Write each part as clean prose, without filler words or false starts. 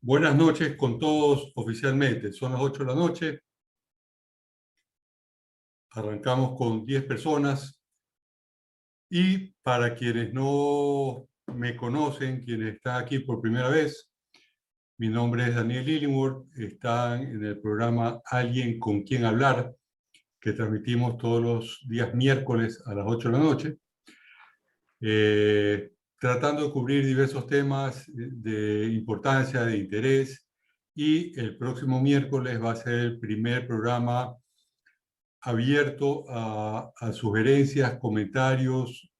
Buenas noches con todos oficialmente. Son las 8 de la noche. Arrancamos con 10 personas. Y para quienes no me conocen, quienes están aquí por primera vez, mi nombre es Daniel Illingworth. Están en el programa Alguien con quien hablar, que transmitimos todos los días miércoles a las 8 de la noche, tratando de cubrir diversos temas de importancia, de interés. Y el próximo miércoles va a ser el primer programa abierto a sugerencias, comentarios,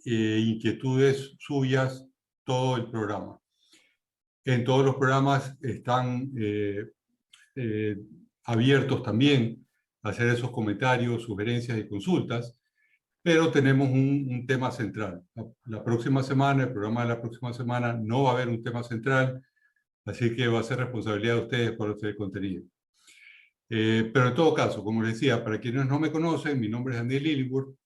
inquietudes suyas, todo el programa. En todos los programas están eh, abiertos también a hacer esos comentarios, sugerencias y consultas, pero tenemos un tema central. La próxima semana, el programa de la próxima semana, no va a haber un tema central, así que va a ser responsabilidad de ustedes por hacer el contenido. Pero en todo caso, como les decía, para quienes no me conocen, mi nombre es Daniel Illingworth,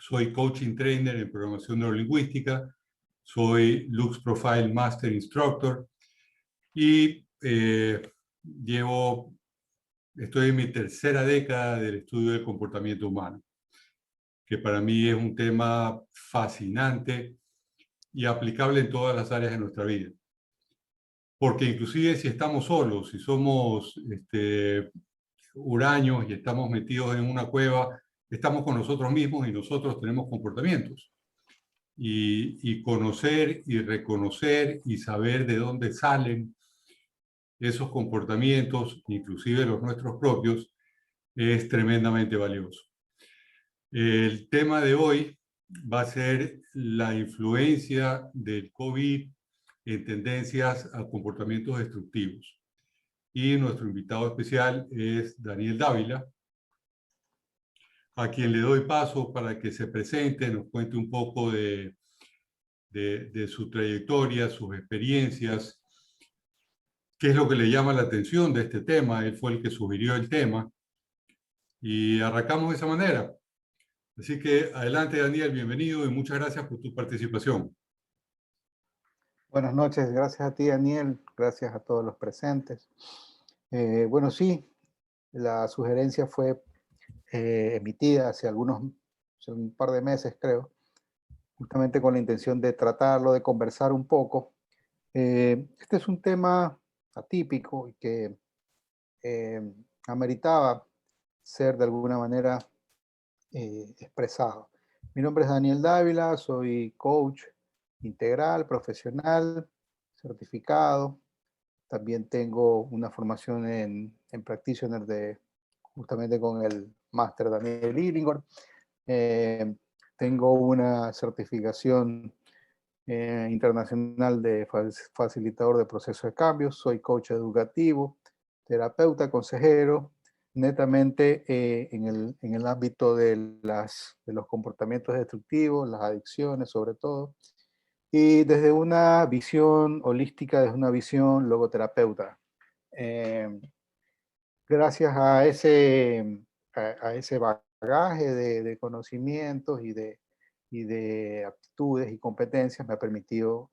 soy coaching trainer en programación neurolingüística, soy Lux Profile Master Instructor y estoy en mi tercera década del estudio del comportamiento humano, que para mí es un tema fascinante y aplicable en todas las áreas de nuestra vida. Porque inclusive si estamos solos, si somos huraños y estamos metidos en una cueva, estamos con nosotros mismos y nosotros tenemos comportamientos. Y conocer y reconocer y saber de dónde salen esos comportamientos, inclusive los nuestros propios, es tremendamente valioso. El tema de hoy va a ser la influencia del COVID en tendencias a comportamientos destructivos. Y nuestro invitado especial es Daniel Dávila, a quien le doy paso para que se presente, nos cuente un poco de su trayectoria, sus experiencias, qué es lo que le llama la atención de este tema. Él fue el que sugirió el tema y arrancamos de esa manera. Así que adelante, Daniel, bienvenido y muchas gracias por tu participación. Buenas noches, gracias a ti, Daniel, gracias a todos los presentes. Bueno, sí, la sugerencia fue emitida hace un par de meses, creo, justamente con la intención de tratarlo, de conversar un poco. Este es un tema atípico y que ameritaba ser de alguna manera expresado. Mi nombre es Daniel Dávila, soy coach integral, profesional, certificado. También tengo una formación en practitioner justamente con el máster Daniel Illingworth. Tengo una certificación internacional de facilitador de procesos de cambio. Soy coach educativo, terapeuta, consejero, netamente en el ámbito de los comportamientos destructivos, las adicciones sobre todo, y desde una visión holística, desde una visión logoterapeuta. Gracias a ese bagaje de conocimientos y de aptitudes y competencias me ha permitido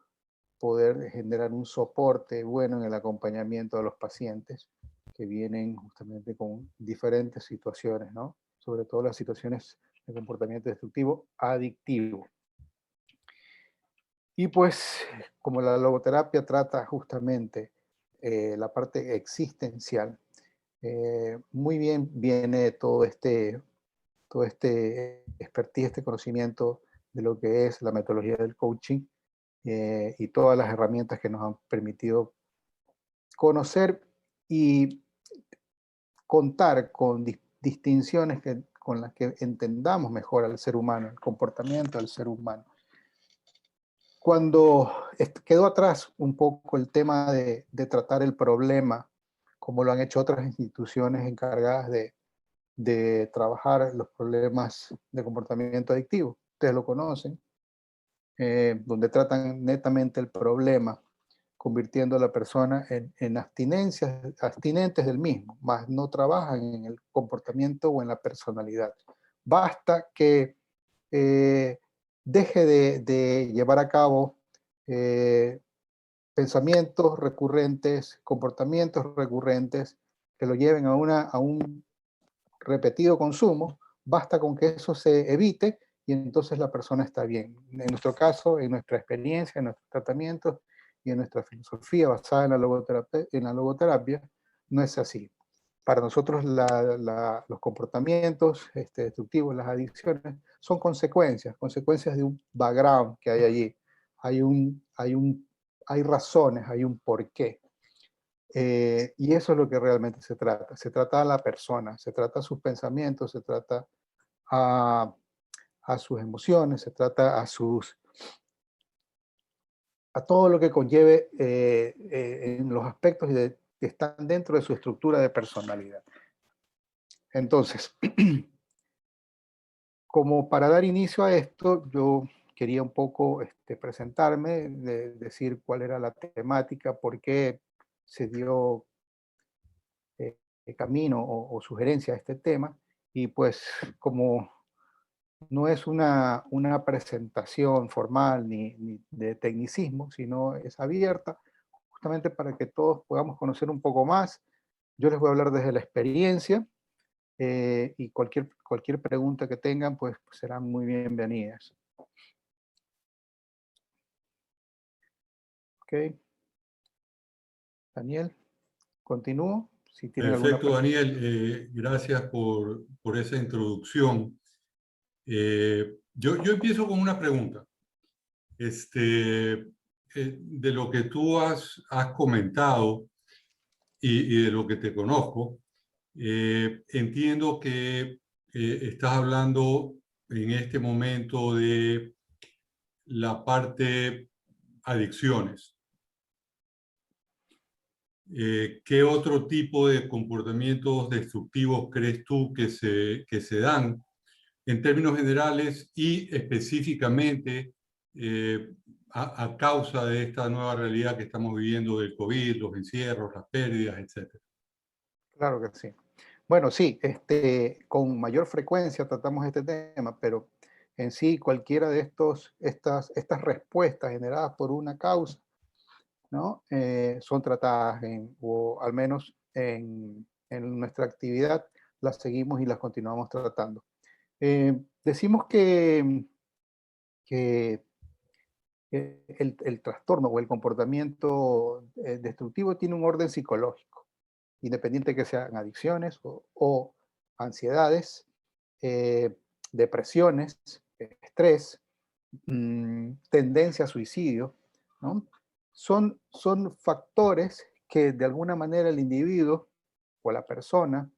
poder generar un soporte bueno en el acompañamiento de los pacientes que vienen justamente con diferentes situaciones, ¿no? Sobre todo las situaciones de comportamiento destructivo adictivo. Y pues, como la logoterapia trata justamente la parte existencial, muy bien viene todo este expertise, este conocimiento de lo que es la metodología del coaching y todas las herramientas que nos han permitido conocer y contar con distinciones con las que entendamos mejor al ser humano, el comportamiento del ser humano. Cuando quedó atrás un poco el tema de tratar el problema, como lo han hecho otras instituciones encargadas de trabajar los problemas de comportamiento adictivo, ustedes lo conocen, donde tratan netamente el problema, convirtiendo a la persona en abstinentes del mismo, más no trabajan en el comportamiento o en la personalidad. Basta que deje de llevar a cabo pensamientos recurrentes, comportamientos recurrentes que lo lleven a un repetido consumo, basta con que eso se evite y entonces la persona está bien. En nuestro caso, en nuestra experiencia, en nuestros tratamientos y en nuestra filosofía basada en la logoterapia, no es así. Para nosotros los comportamientos destructivos, las adicciones, son consecuencias de un background que hay allí. Hay razones, hay un porqué. Y eso es lo que realmente se trata. Se trata a la persona, se trata a sus pensamientos, se trata a sus emociones, se trata a todo lo que conlleve en los aspectos que están dentro de su estructura de personalidad. Entonces, como para dar inicio a esto, yo quería un poco presentarme, decir cuál era la temática, por qué se dio camino o sugerencia a este tema, y pues como no es una presentación formal ni de tecnicismo, sino es abierta, justamente para que todos podamos conocer un poco más. Yo les voy a hablar desde la experiencia, y cualquier pregunta que tengan, pues serán muy bienvenidas. Ok. Daniel, continúo. Si tienen alguna Perfecto, pregunta. Daniel. Gracias por esa introducción. Yo empiezo con una pregunta. De lo que tú has comentado y de lo que te conozco, entiendo que estás hablando en este momento de la parte adicciones. ¿Qué otro tipo de comportamientos destructivos crees tú que se dan en términos generales y específicamente a causa de esta nueva realidad que estamos viviendo del COVID, los encierros, las pérdidas, etcétera? Claro que sí. Bueno, sí, con mayor frecuencia tratamos este tema, pero en sí cualquiera de estas respuestas generadas por una causa, ¿no? Son tratadas o al menos en nuestra actividad las seguimos y las continuamos tratando. Decimos que el trastorno o el comportamiento destructivo tiene un orden psicológico, independiente que sean adicciones o ansiedades, depresiones, estrés, tendencia a suicidio, ¿no? Son factores que de alguna manera el individuo o la persona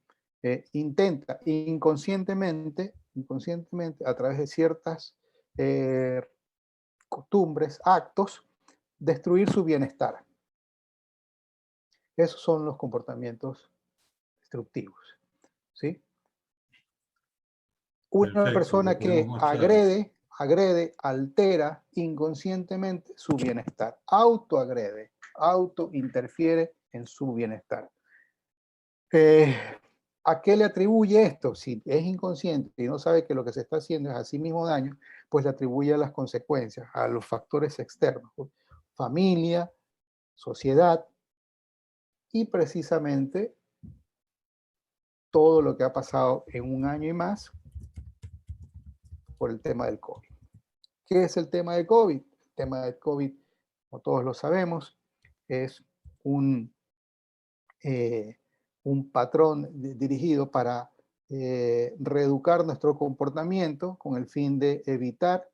intenta inconscientemente a través de ciertas eh, costumbres, actos, destruir su bienestar. Esos son los comportamientos destructivos, ¿sí? Una Perfecto, lo persona tenemos que más claro. agrede, altera inconscientemente su bienestar, autoagrede, autointerfiere en su bienestar. ¿A qué le atribuye esto? Si es inconsciente y no sabe que lo que se está haciendo es a sí mismo daño, pues le atribuye a las consecuencias, a los factores externos, familia, sociedad y precisamente todo lo que ha pasado en un año y más por el tema del COVID. ¿Qué es el tema del COVID? El tema del COVID, como todos lo sabemos, es un patrón dirigido para reeducar nuestro comportamiento con el fin de evitar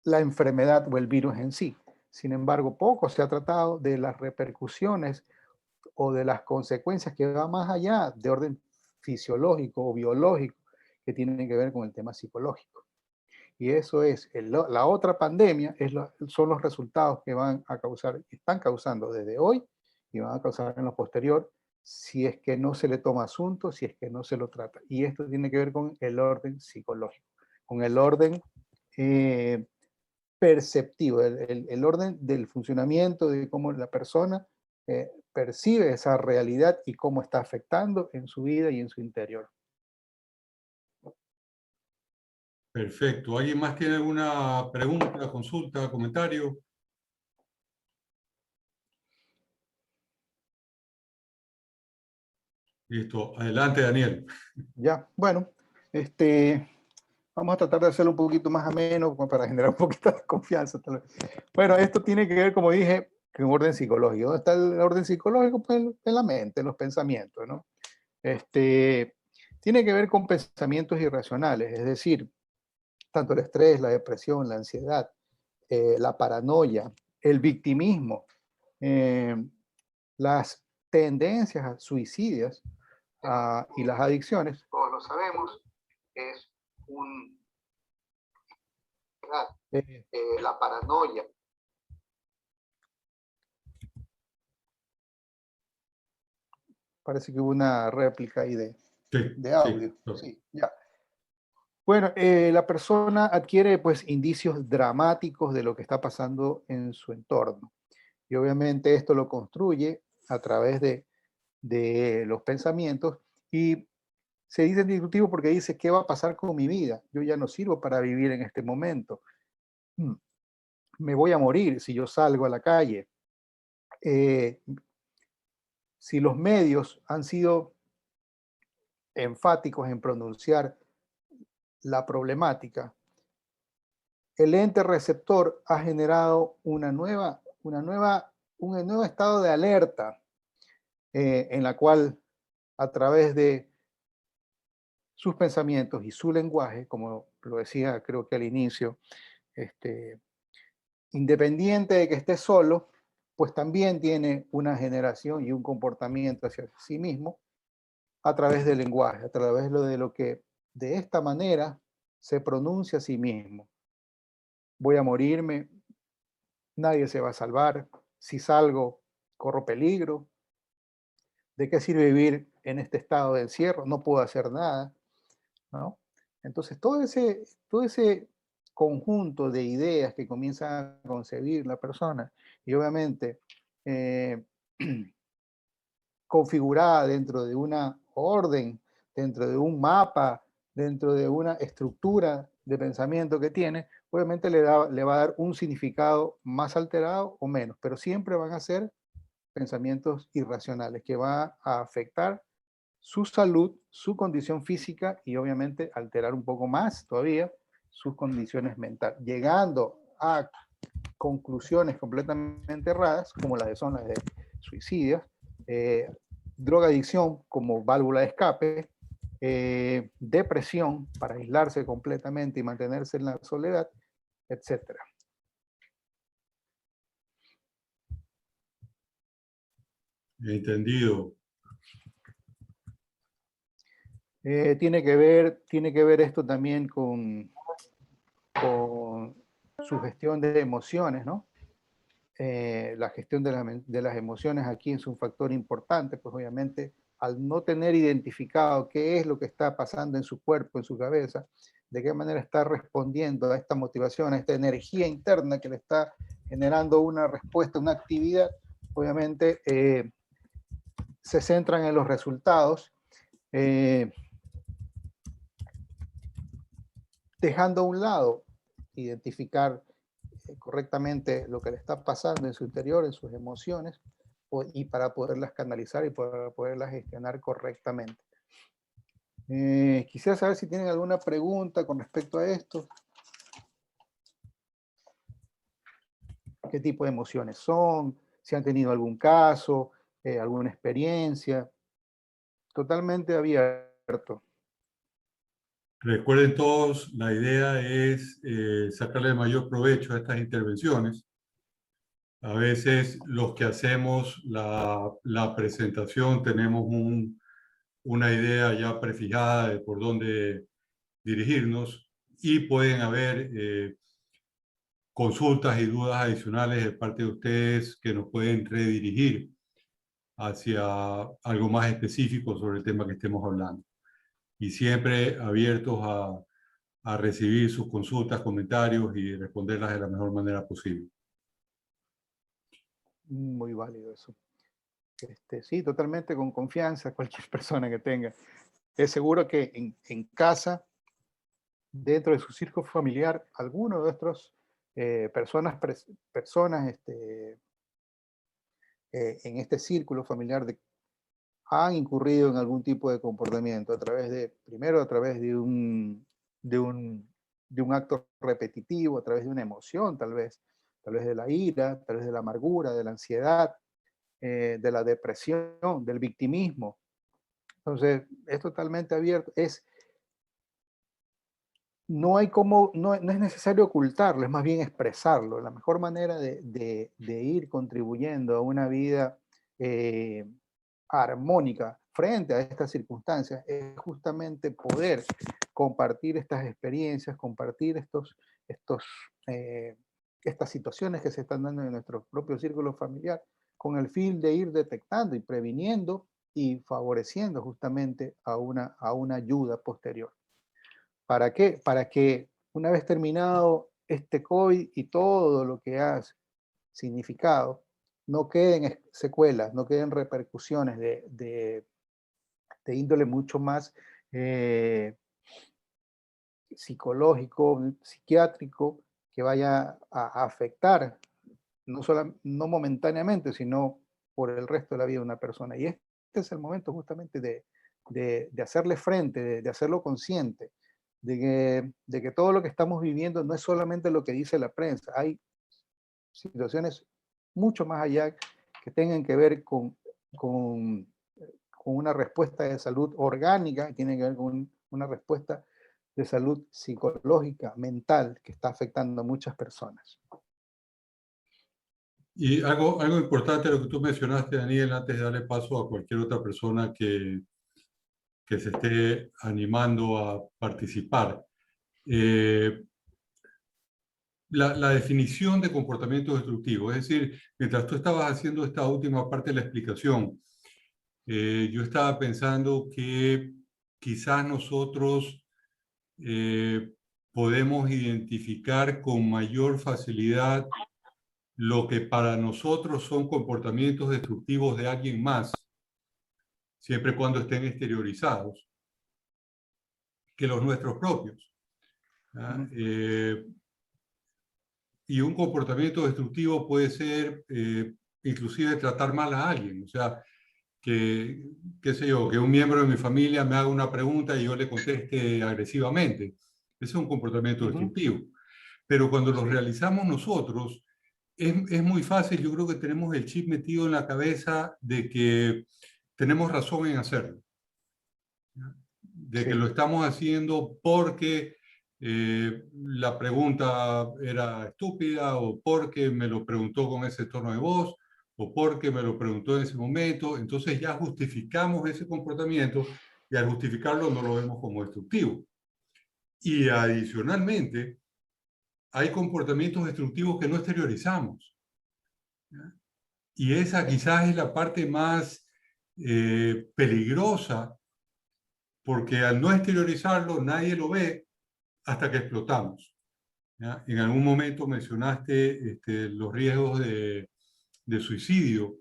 la enfermedad o el virus en sí. Sin embargo, poco se ha tratado de las repercusiones o de las consecuencias que van más allá de orden fisiológico o biológico que tienen que ver con el tema psicológico. Y eso es, la otra pandemia son los resultados que van a causar, están causando desde hoy y van a causar en lo posterior si es que no se le toma asunto, si es que no se lo trata. Y esto tiene que ver con el orden psicológico, con el orden perceptivo, el orden del funcionamiento de cómo la persona percibe esa realidad y cómo está afectando en su vida y en su interior. Perfecto. ¿Alguien más tiene alguna pregunta, consulta, comentario? Listo. Adelante, Daniel. Ya, bueno, vamos a tratar de hacerlo un poquito más ameno como para generar un poquito de confianza, tal vez. Bueno, esto tiene que ver, como dije, con orden psicológico. ¿Dónde está el orden psicológico? Pues en la mente, en los pensamientos, ¿no? Tiene que ver con pensamientos irracionales, es decir, tanto el estrés, la depresión, la ansiedad, la paranoia, el victimismo, eh, las tendencias suicidas y las adicciones, todos lo sabemos, es un... la paranoia. Parece que hubo una réplica ahí de audio. Sí, ya. Bueno, la persona adquiere pues indicios dramáticos de lo que está pasando en su entorno. Y obviamente esto lo construye a través de los pensamientos y se dice disruptivo porque dice, ¿qué va a pasar con mi vida? Yo ya no sirvo para vivir en este momento. Me voy a morir si yo salgo a la calle. Si los medios han sido enfáticos en pronunciar la problemática, el ente receptor ha generado un nuevo estado de alerta en la cual a través de sus pensamientos y su lenguaje, como lo decía creo que al inicio, independiente de que esté solo, pues también tiene una generación y un comportamiento hacia sí mismo a través del lenguaje, a través de lo que de esta manera se pronuncia a sí mismo. Voy a morirme, nadie se va a salvar, si salgo, corro peligro, ¿de qué sirve vivir en este estado de encierro? No puedo hacer nada, ¿no? Entonces, todo ese conjunto de ideas que comienza a concebir la persona y obviamente configurada dentro de una orden, dentro de un mapa, dentro de una estructura de pensamiento que tiene, obviamente le va a dar un significado más alterado o menos, pero siempre van a ser pensamientos irracionales que van a afectar su salud, su condición física y obviamente alterar un poco más todavía sus condiciones mentales, llegando a conclusiones completamente erradas, como las son las de suicidios, drogadicción como válvula de escape, depresión para aislarse completamente y mantenerse en la soledad, etcétera. Entendido. Tiene que ver esto también con su gestión de emociones, ¿no? La gestión de las emociones aquí es un factor importante, pues obviamente al no tener identificado qué es lo que está pasando en su cuerpo, en su cabeza, de qué manera está respondiendo a esta motivación, a esta energía interna que le está generando una respuesta, una actividad, obviamente se centran en los resultados, dejando a un lado identificar correctamente lo que le está pasando en su interior, en sus emociones, y para poderlas canalizar y para poderlas gestionar correctamente. Quisiera saber si tienen alguna pregunta con respecto a esto. ¿Qué tipo de emociones son? Si han tenido algún caso, alguna experiencia. Totalmente abierto. Recuerden todos, la idea es sacarle el mayor provecho a estas intervenciones. A veces los que hacemos la presentación tenemos una idea ya prefijada de por dónde dirigirnos y pueden haber consultas y dudas adicionales de parte de ustedes que nos pueden redirigir hacia algo más específico sobre el tema que estemos hablando. Y siempre abiertos a recibir sus consultas, comentarios y responderlas de la mejor manera posible. Muy válido eso. Sí, totalmente con confianza, cualquier persona que tenga. Es seguro que en casa, dentro de su círculo familiar, alguno de nuestros personas en este círculo familiar han incurrido en algún tipo de comportamiento primero a través de un acto repetitivo, a través de una emoción tal vez de la ira, tal vez de la amargura, de la ansiedad, de la depresión, del victimismo. Entonces, es totalmente abierto. No es necesario ocultarlo, es más bien expresarlo. La mejor manera de ir contribuyendo a una vida armónica frente a estas circunstancias es justamente poder compartir estas experiencias, compartir estas situaciones que se están dando en nuestro propio círculo familiar, con el fin de ir detectando y previniendo y favoreciendo justamente a una ayuda posterior. ¿Para qué? Para que una vez terminado este COVID y todo lo que ha significado, no queden secuelas, no queden repercusiones de índole mucho más psicológico, psiquiátrico, que vaya a afectar no momentáneamente, sino por el resto de la vida de una persona. Y este es el momento justamente de hacerle frente, de hacerlo consciente, de que todo lo que estamos viviendo no es solamente lo que dice la prensa, hay situaciones mucho más allá que tengan que ver con una respuesta de salud orgánica, tienen que ver con una respuesta de salud psicológica, mental, que está afectando a muchas personas. Y algo importante lo que tú mencionaste, Daniel, antes de darle paso a cualquier otra persona que se esté animando a participar. La definición de comportamiento destructivo, es decir, mientras tú estabas haciendo esta última parte de la explicación, yo estaba pensando que quizás nosotros podemos identificar con mayor facilidad lo que para nosotros son comportamientos destructivos de alguien más, siempre y cuando estén exteriorizados, que los nuestros propios. Y un comportamiento destructivo puede ser inclusive tratar mal a alguien, o sea, qué sé yo, que un miembro de mi familia me haga una pregunta y yo le conteste agresivamente. Ese es un comportamiento destructivo. Pero cuando lo realizamos nosotros, es muy fácil. Yo creo que tenemos el chip metido en la cabeza de que tenemos razón en hacerlo, de que lo estamos haciendo porque la pregunta era estúpida, o porque me lo preguntó con ese tono de voz, o porque me lo preguntó en ese momento. Entonces ya justificamos ese comportamiento, y al justificarlo no lo vemos como destructivo. Y adicionalmente, hay comportamientos destructivos que no exteriorizamos. Y esa quizás es la parte más peligrosa, porque al no exteriorizarlo nadie lo ve hasta que explotamos. ¿Ya? En algún momento mencionaste los riesgos de suicidio,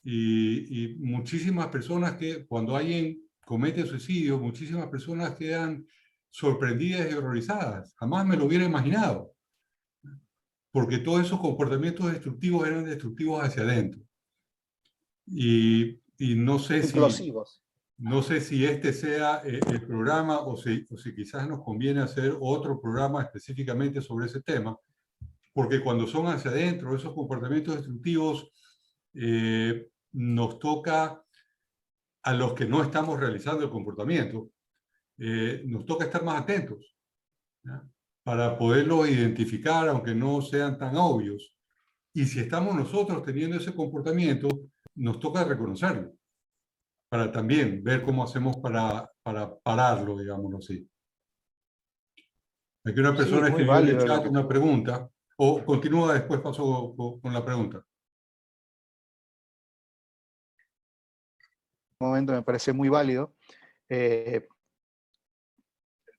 y muchísimas personas que cuando alguien comete suicidio, muchísimas personas quedan sorprendidas y horrorizadas. Jamás me lo hubiera imaginado, porque todos esos comportamientos destructivos eran destructivos hacia adentro. Y no sé Implosivos. no sé si este sea el programa, o si quizás nos conviene hacer otro programa específicamente sobre ese tema, porque cuando son hacia adentro, esos comportamientos destructivos, nos toca a los que no estamos realizando el comportamiento, nos toca estar más atentos, ¿ya? Para poderlos identificar, aunque no sean tan obvios. Y si estamos nosotros teniendo ese comportamiento, nos toca reconocerlo, para también ver cómo hacemos para pararlo, digámoslo así. Aquí una Sí, persona es muy escribió en el válido lo chat que una pregunta, o continúa después, paso con la pregunta. momento me parece muy válido.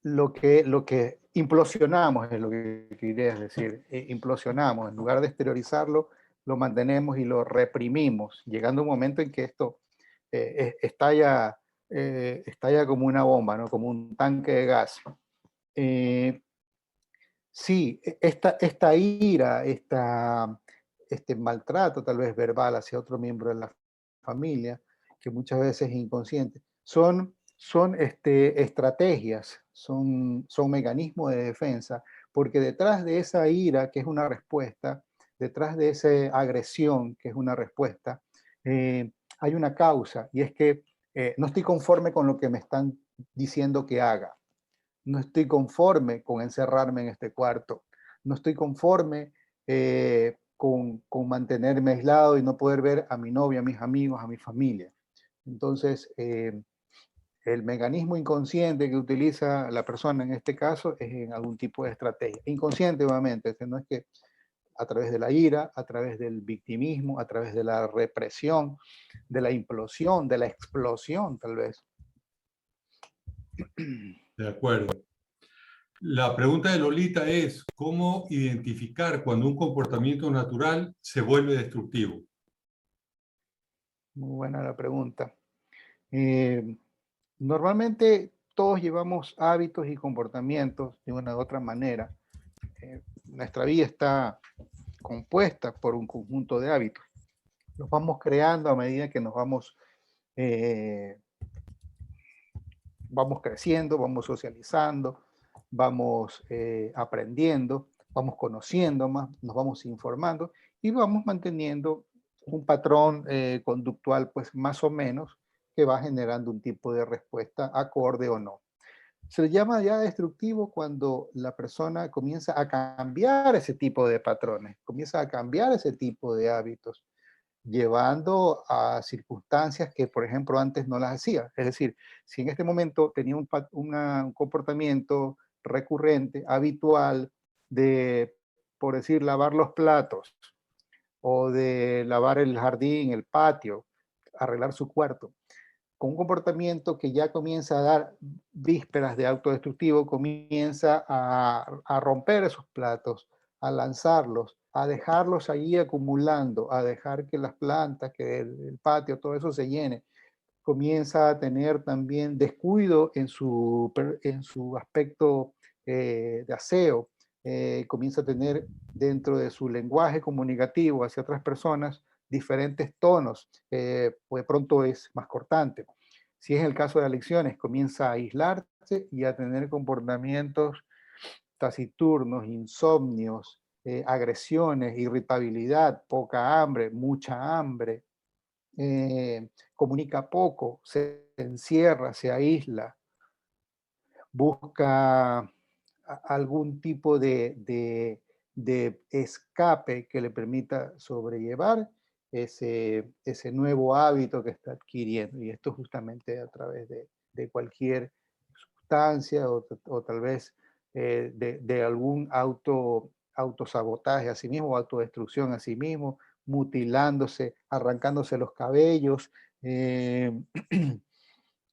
Lo que implosionamos es lo que quería decir. Implosionamos, en lugar de exteriorizarlo, lo mantenemos y lo reprimimos, llegando a un momento en que esto estalla como una bomba, ¿no? Como un tanque de gas. Sí, esta ira, este maltrato tal vez verbal hacia otro miembro de la familia, que muchas veces es inconsciente. Son estrategias, son mecanismos de defensa, porque detrás de esa ira, que es una respuesta, detrás de esa agresión, que es una respuesta, hay una causa, y es que no estoy conforme con lo que me están diciendo que haga. No estoy conforme con encerrarme en este cuarto. No estoy conforme con mantenerme aislado y no poder ver a mi novia, a mis amigos, a mi familia. Entonces, el mecanismo inconsciente que utiliza la persona en este caso es en algún tipo de estrategia. Inconsciente, obviamente, no es que a través de la ira, a través del victimismo, a través de la represión, de la implosión, de la explosión, tal vez. De acuerdo. La pregunta de Lolita es, ¿cómo identificar cuando un comportamiento natural se vuelve destructivo? Muy buena la pregunta. Normalmente todos llevamos hábitos y comportamientos de una u otra manera. Nuestra vida está compuesta por un conjunto de hábitos. Los vamos creando a medida que nos vamos creciendo, vamos socializando, vamos aprendiendo, vamos conociendo más, nos vamos informando y vamos manteniendo un patrón conductual pues más o menos que va generando un tipo de respuesta acorde o no. Se le llama ya destructivo cuando la persona comienza a cambiar ese tipo de patrones, comienza a cambiar ese tipo de hábitos, llevando a circunstancias que, por ejemplo, antes no las hacía. Es decir, si en este momento tenía un comportamiento recurrente, habitual, de, por decir, lavar los platos o de lavar el jardín, el patio, arreglar su cuarto, con un comportamiento que ya comienza a dar vísperas de autodestructivo, comienza a romper esos platos, a lanzarlos, a dejarlos allí acumulando, a dejar que las plantas, que el patio, todo eso se llene. Comienza a tener también descuido en su aspecto de aseo, comienza a tener dentro de su lenguaje comunicativo hacia otras personas diferentes tonos, pues de pronto es más cortante. Si es el caso de adicciones, comienza a aislarse y a tener comportamientos taciturnos, insomnios, agresiones, irritabilidad, poca hambre, mucha hambre, comunica poco, se encierra, se aísla, busca algún tipo de escape que le permita sobrellevar ese nuevo hábito que está adquiriendo. Y esto justamente a través de cualquier sustancia o tal vez de algún autosabotaje a sí mismo, o autodestrucción a sí mismo, mutilándose, arrancándose los cabellos,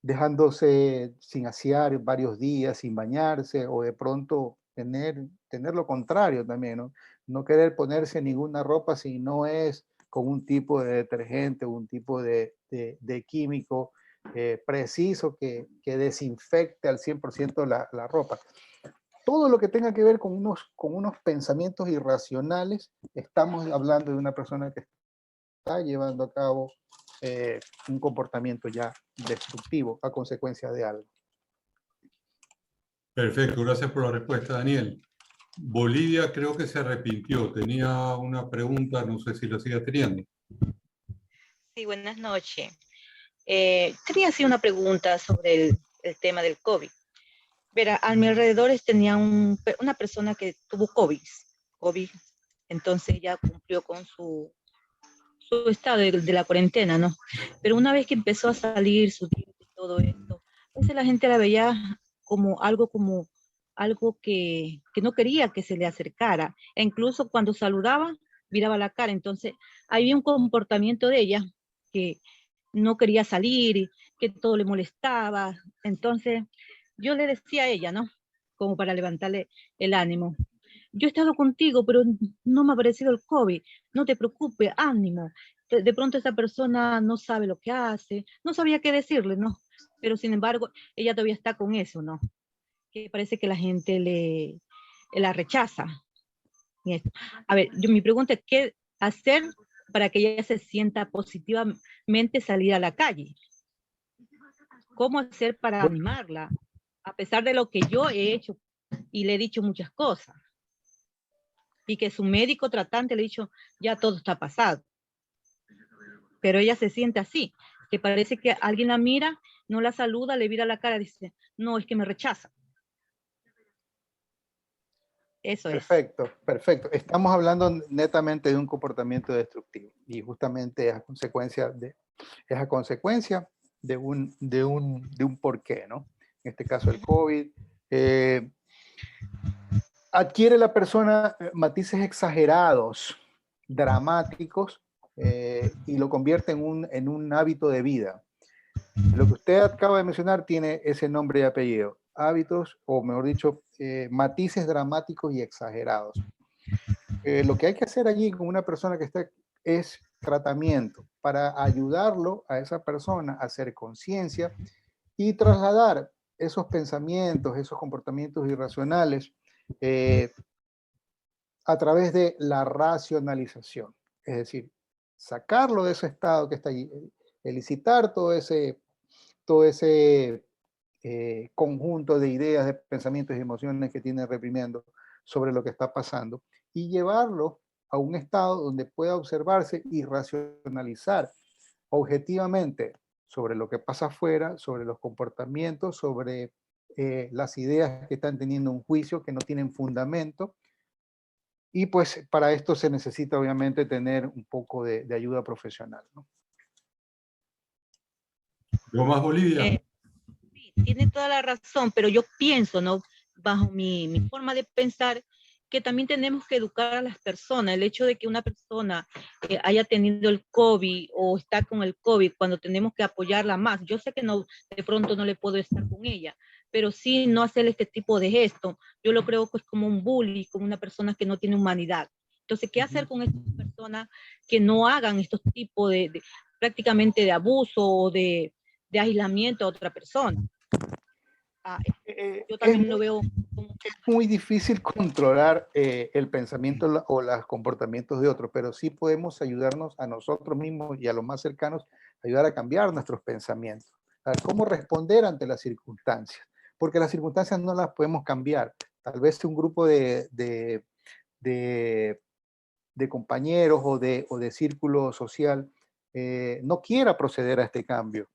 dejándose sin asear varios días, sin bañarse, o de pronto tener lo contrario también, ¿no? No querer ponerse ninguna ropa si no es con un tipo de detergente, un tipo de químico preciso que desinfecte al 100% la ropa. Todo lo que tenga que ver con unos pensamientos irracionales, estamos hablando de una persona que está llevando a cabo un comportamiento ya destructivo a consecuencia de algo. Perfecto, gracias por la respuesta, Daniel. Bolivia creo que se arrepintió. Tenía una pregunta, no sé si la sigue teniendo. Sí, buenas noches. Quería hacer una pregunta sobre el tema del COVID. Verá, a mi alrededor tenía una persona que tuvo COVID, entonces ya cumplió con su estado de la cuarentena, ¿no? Pero una vez que empezó a salir su dieta y todo esto, a veces la gente la veía como algo que no quería que se le acercara. E incluso cuando saludaba, miraba la cara. Entonces, había un comportamiento de ella que no quería salir, que todo le molestaba. Entonces, yo le decía a ella, ¿no? Como para levantarle el ánimo. Yo he estado contigo, pero no me ha aparecido el COVID. No te preocupes, ánimo. De pronto esa persona no sabe lo que hace, no sabía qué decirle, ¿no? Pero sin embargo, ella todavía está con eso, ¿no? Que parece que la gente la rechaza. A ver, mi pregunta es, ¿qué hacer para que ella se sienta positivamente salir a la calle. ¿Cómo hacer para animarla? A pesar de lo que yo he hecho y le he dicho muchas cosas. Y que su médico tratante le ha dicho, ya todo está pasado. Pero ella se siente así, que parece que alguien la mira, no la saluda, le vira la cara y dice, no, es que me rechaza. Eso Perfecto, perfecto. Estamos hablando netamente de un comportamiento destructivo y justamente es a consecuencia de un porqué, ¿no? En este caso el COVID. Adquiere la persona matices exagerados, dramáticos, y lo convierte en un hábito de vida. Lo que usted acaba de mencionar tiene ese nombre y apellido. Hábitos, o mejor dicho, matices dramáticos y exagerados. Lo que hay que hacer allí con una persona que está es tratamiento para ayudarlo a esa persona a hacer conciencia y trasladar esos pensamientos, esos comportamientos irracionales a través de la racionalización. Es decir, sacarlo de ese estado que está allí, elicitar todo ese conjunto de ideas, de pensamientos y emociones que tiene reprimiendo sobre lo que está pasando y llevarlo a un estado donde pueda observarse y racionalizar objetivamente sobre lo que pasa afuera, sobre los comportamientos, sobre las ideas que están teniendo un juicio que no tienen fundamento. Y pues para esto se necesita obviamente tener un poco de ayuda profesional, ¿no? ¿Yo más Bolivia? Sí, tiene toda la razón, pero yo pienso, ¿no? Bajo mi forma de pensar, que también tenemos que educar a las personas. El hecho de que una persona haya tenido el COVID o está con el COVID, cuando tenemos que apoyarla más. Yo sé que no, de pronto no le puedo estar con ella, pero sí no hacer este tipo de gesto. Yo lo creo que es como un bully, como una persona que no tiene humanidad. Entonces, ¿qué hacer con estas personas que no hagan estos tipos de prácticamente de abuso o de aislamiento a otra persona? Yo Es también lo veo como... muy difícil controlar el pensamiento o los comportamientos de otros, pero sí podemos ayudarnos a nosotros mismos y a los más cercanos, ayudar a cambiar nuestros pensamientos, a cómo responder ante las circunstancias, porque las circunstancias no las podemos cambiar. Tal vez un grupo de compañeros o de círculo social no quiera proceder a este cambio,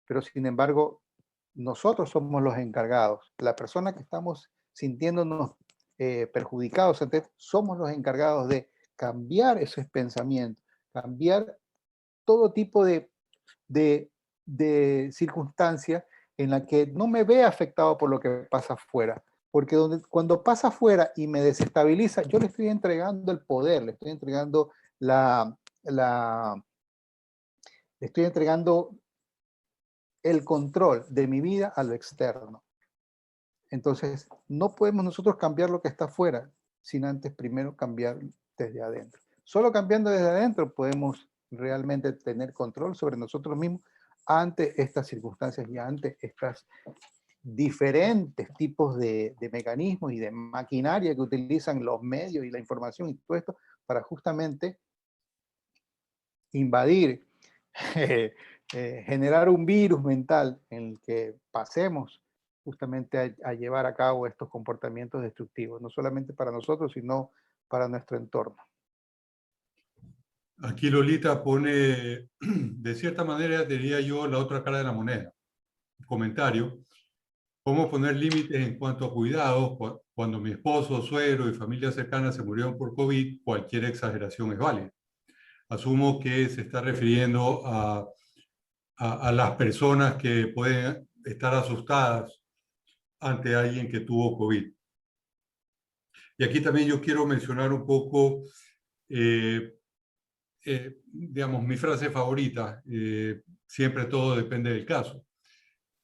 pero sin embargo nosotros somos los encargados. La persona que estamos sintiéndonos perjudicados, somos los encargados de cambiar esos pensamientos, cambiar todo tipo de circunstancia en la que no me vea afectado por lo que pasa afuera. Porque cuando pasa afuera y me desestabiliza, yo le estoy entregando el poder, le estoy entregando le estoy entregando el control de mi vida a lo externo. Entonces, no podemos nosotros cambiar lo que está afuera, sin antes primero cambiar desde adentro. Solo cambiando desde adentro podemos realmente tener control sobre nosotros mismos ante estas circunstancias y ante estos diferentes tipos de mecanismos y de maquinaria que utilizan los medios y la información y todo esto para justamente invadir, generar un virus mental en el que pasemos justamente a llevar a cabo estos comportamientos destructivos, no solamente para nosotros, sino para nuestro entorno. Aquí Lolita pone, de cierta manera, diría yo, la otra cara de la moneda. Comentario: ¿cómo poner límites en cuanto a cuidados? Cuando mi esposo, suegro y familia cercana se murieron por COVID, cualquier exageración es válida. Asumo que se está refiriendo a las personas que pueden estar asustadas ante alguien que tuvo COVID. Y aquí también yo quiero mencionar un poco, digamos, mi frase favorita, siempre todo depende del caso.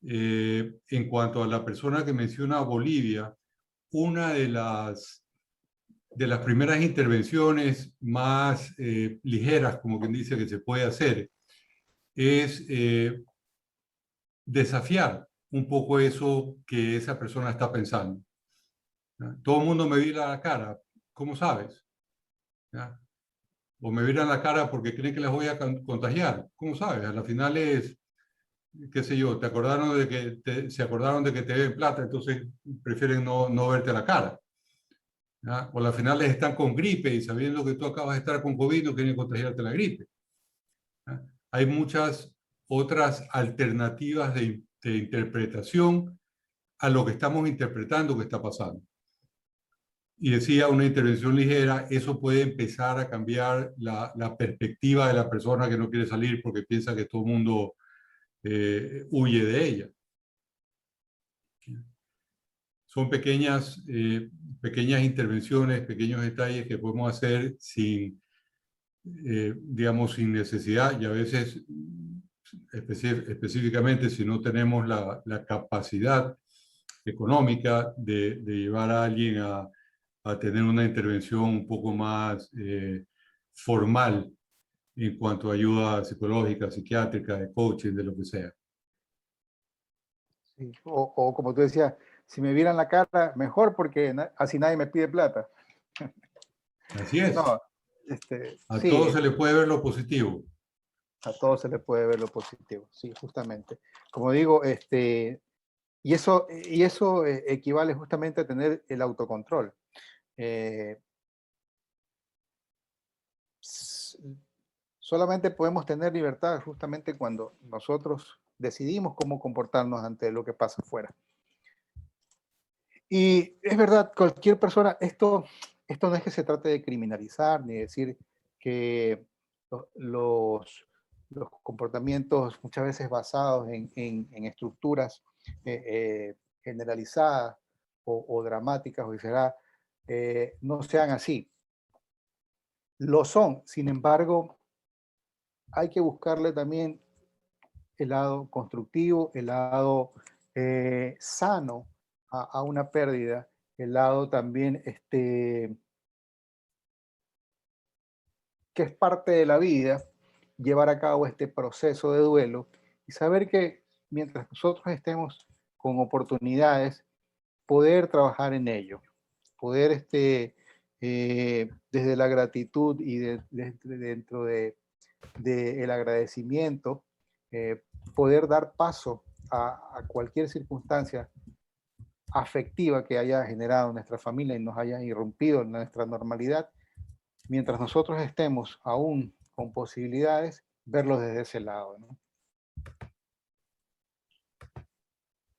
En cuanto a la persona que menciona Bolivia, una de las primeras intervenciones más ligeras, como quien dice, que se puede hacer, es desafiar un poco eso que esa persona está pensando. ¿Ya? Todo el mundo me mira la cara, ¿cómo sabes? ¿Ya? o me miran la cara porque creen que les voy a contagiar. ¿Cómo sabes? A la final es, qué sé yo, se acordaron de que te ven plata, entonces prefieren no verte la cara. ¿Ya? O a la final están con gripe y sabiendo que tú acabas de estar con COVID no quieren contagiarte la gripe. ¿Ya? Hay muchas otras alternativas de interpretación a lo que estamos interpretando que está pasando. Y decía, una intervención ligera, eso puede empezar a cambiar la perspectiva de la persona que no quiere salir porque piensa que todo el mundo huye de ella. Son pequeñas intervenciones, pequeños detalles que podemos hacer digamos, sin necesidad, y a veces específicamente si no tenemos la capacidad económica de llevar a alguien a tener una intervención un poco más formal en cuanto a ayuda psicológica, psiquiátrica, de coaching, de lo que sea. Sí. O como tú decías, si me vieran la cara, mejor porque así nadie me pide plata. Así es. No, A sí, todos se le puede ver lo positivo. a todos se le puede ver lo positivo, sí, justamente. Como digo, y eso equivale justamente a tener el autocontrol. Solamente podemos tener libertad justamente cuando nosotros decidimos cómo comportarnos ante lo que pasa afuera. Y es verdad, cualquier persona, esto no es que se trate de criminalizar ni decir que los comportamientos muchas veces basados en estructuras generalizadas o dramáticas, o será, no sean así. Lo son, sin embargo, hay que buscarle también el lado constructivo, el lado sano a una pérdida, el lado también que es parte de la vida, llevar a cabo este proceso de duelo y saber que mientras nosotros estemos con oportunidades, poder trabajar en ello, poder desde la gratitud y dentro del agradecimiento, poder dar paso a cualquier circunstancia afectiva que haya generado nuestra familia y nos haya irrumpido en nuestra normalidad, mientras nosotros estemos aún con posibilidades, verlo desde ese lado, ¿no?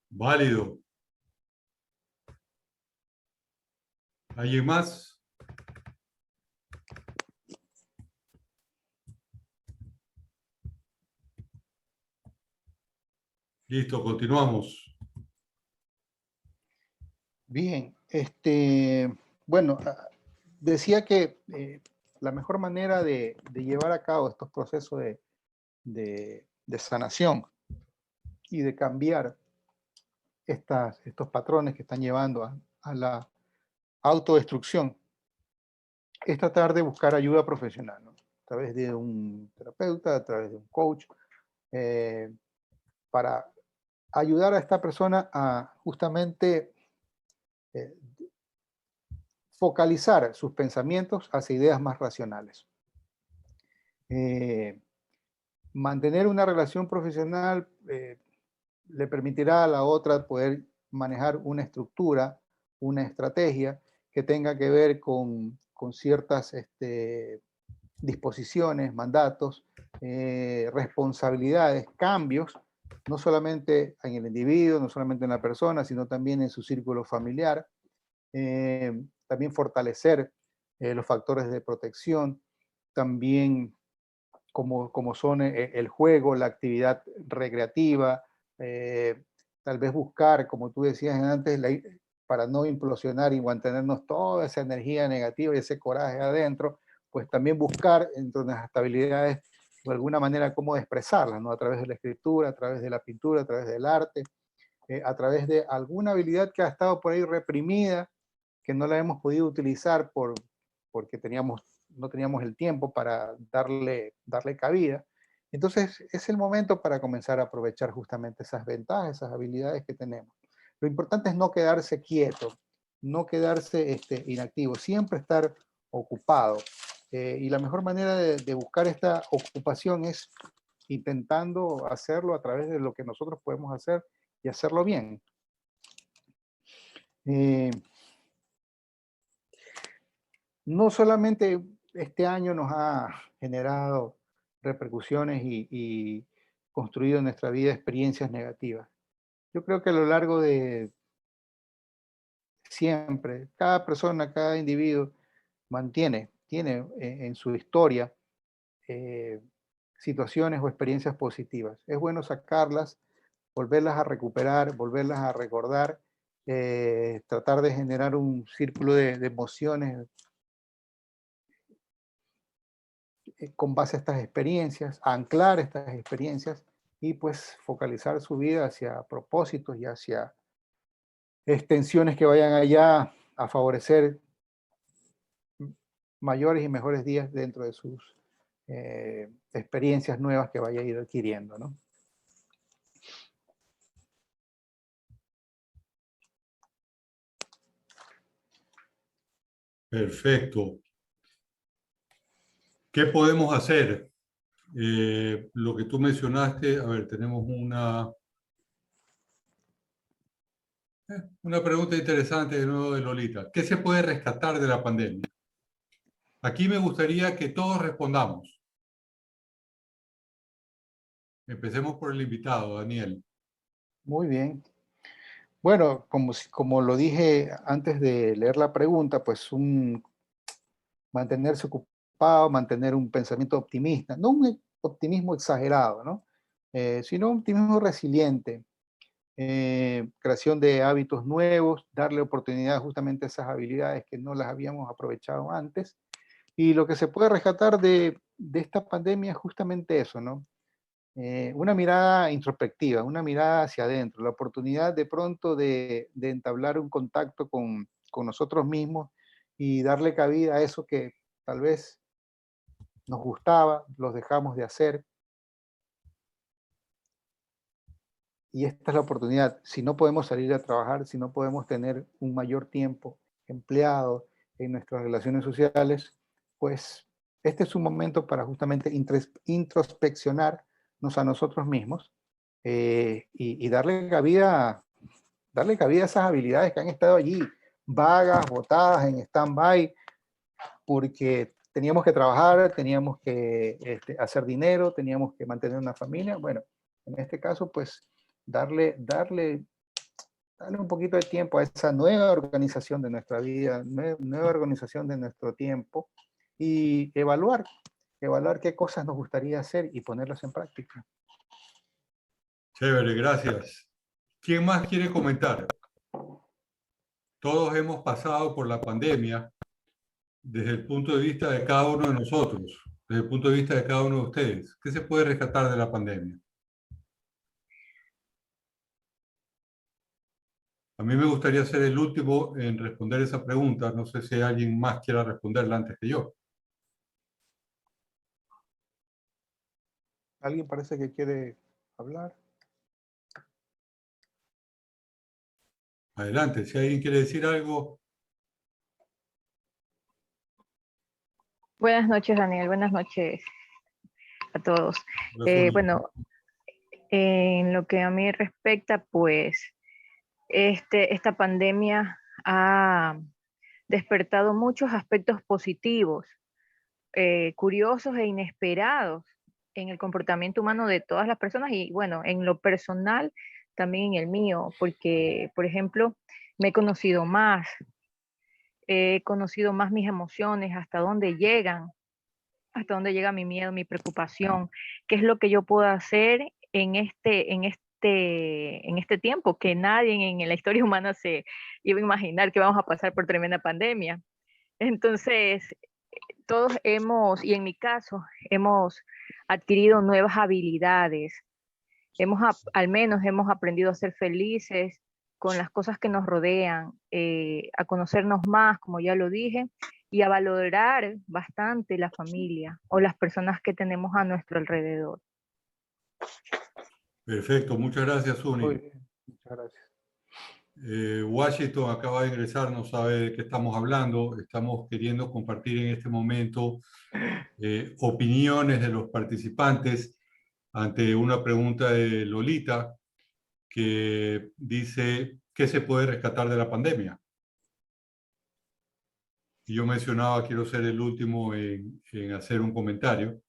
Válido. ¿Alguien más? Listo, continuamos. Bien, bueno, decía que la mejor manera de llevar a cabo estos procesos de sanación y de cambiar estos patrones que están llevando a la autodestrucción es tratar de buscar ayuda profesional, ¿no? A través de un terapeuta, a través de un coach, para ayudar a esta persona a justamente eh, focalizar sus pensamientos hacia ideas más racionales. Mantener una relación profesional le permitirá a la otra poder manejar una estructura, una estrategia que tenga que ver con ciertas disposiciones, mandatos, responsabilidades, cambios, no solamente en el individuo, no solamente en la persona, sino también en su círculo familiar. También fortalecer los factores de protección, también como son el juego, la actividad recreativa, tal vez buscar, como tú decías antes, para no implosionar y mantenernos toda esa energía negativa y ese coraje adentro, pues también buscar entre las habilidades de alguna manera cómo expresarlas, ¿no? A través de la escritura, a través de la pintura, a través del arte, a través de alguna habilidad que ha estado por ahí reprimida, que no la hemos podido utilizar porque no teníamos el tiempo para darle cabida. Entonces es el momento para comenzar a aprovechar justamente esas ventajas, esas habilidades que tenemos. Lo importante es no quedarse quieto, no quedarse inactivo, siempre estar ocupado. Y la mejor manera de buscar esta ocupación es intentando hacerlo a través de lo que nosotros podemos hacer y hacerlo bien. No solamente este año nos ha generado repercusiones y construido en nuestra vida experiencias negativas. Yo creo que a lo largo de siempre, cada persona, cada individuo tiene en su historia situaciones o experiencias positivas. Es bueno sacarlas, volverlas a recuperar, volverlas a recordar, tratar de generar un círculo de emociones con base a estas experiencias, anclar estas experiencias y pues focalizar su vida hacia propósitos y hacia extensiones que vayan allá a favorecer mayores y mejores días dentro de sus experiencias nuevas que vaya a ir adquiriendo, ¿no? Perfecto. ¿Qué podemos hacer? Lo que tú mencionaste, a ver, tenemos una pregunta interesante de nuevo de Lolita. ¿Qué se puede rescatar de la pandemia? Aquí me gustaría que todos respondamos. Empecemos por el invitado, Daniel. Muy bien. Bueno, como lo dije antes de leer la pregunta, pues mantenerse ocupado, mantener un pensamiento optimista, no un optimismo exagerado, ¿no? Sino un optimismo resiliente, creación de hábitos nuevos, darle oportunidad justamente a esas habilidades que no las habíamos aprovechado antes. Y lo que se puede rescatar de esta pandemia es justamente eso, ¿no? Una mirada introspectiva, una mirada hacia adentro, la oportunidad de pronto de entablar un contacto con nosotros mismos y darle cabida a eso que tal vez nos gustaba, los dejamos de hacer. Y esta es la oportunidad. Si no podemos salir a trabajar, si no podemos tener un mayor tiempo empleado en nuestras relaciones sociales, pues este es un momento para justamente introspeccionarnos a nosotros mismos y darle cabida a esas habilidades que han estado allí, vagas, botadas, en stand-by, porque teníamos que trabajar, teníamos que hacer dinero, teníamos que mantener una familia. Bueno, en este caso, pues darle un poquito de tiempo a esa nueva organización de nuestra vida, nueva organización de nuestro tiempo y evaluar qué cosas nos gustaría hacer y ponerlas en práctica. Chévere, gracias. ¿Quién más quiere comentar? Todos hemos pasado por la pandemia desde el punto de vista de cada uno de nosotros, desde el punto de vista de cada uno de ustedes. ¿Qué se puede rescatar de la pandemia? A mí me gustaría ser el último en responder esa pregunta. No sé si alguien más quiera responderla antes que yo. ¿Alguien parece que quiere hablar? Adelante, si alguien quiere decir algo. Buenas noches, Daniel. Buenas noches a todos. Bueno, en lo que a mí respecta, pues esta pandemia ha despertado muchos aspectos positivos, curiosos e inesperados en el comportamiento humano de todas las personas y bueno, en lo personal, también en el mío, porque, por ejemplo, me he conocido más mis emociones, hasta dónde llega mi miedo, mi preocupación, qué es lo que yo puedo hacer en este tiempo, que nadie en la historia humana se iba a imaginar que vamos a pasar por tremenda pandemia. Entonces, todos y en mi caso, hemos adquirido nuevas habilidades, al menos hemos aprendido a ser felices con las cosas que nos rodean, a conocernos más, como ya lo dije, y a valorar bastante la familia o las personas que tenemos a nuestro alrededor. Perfecto, muchas gracias, Uni. Muy bien, muchas gracias. Washington acaba de ingresar, no sabe de qué estamos hablando. Estamos queriendo compartir en este momento opiniones de los participantes ante una pregunta de Lolita que dice, ¿qué se puede rescatar de la pandemia? Y yo mencionaba, quiero ser el último en hacer un comentario.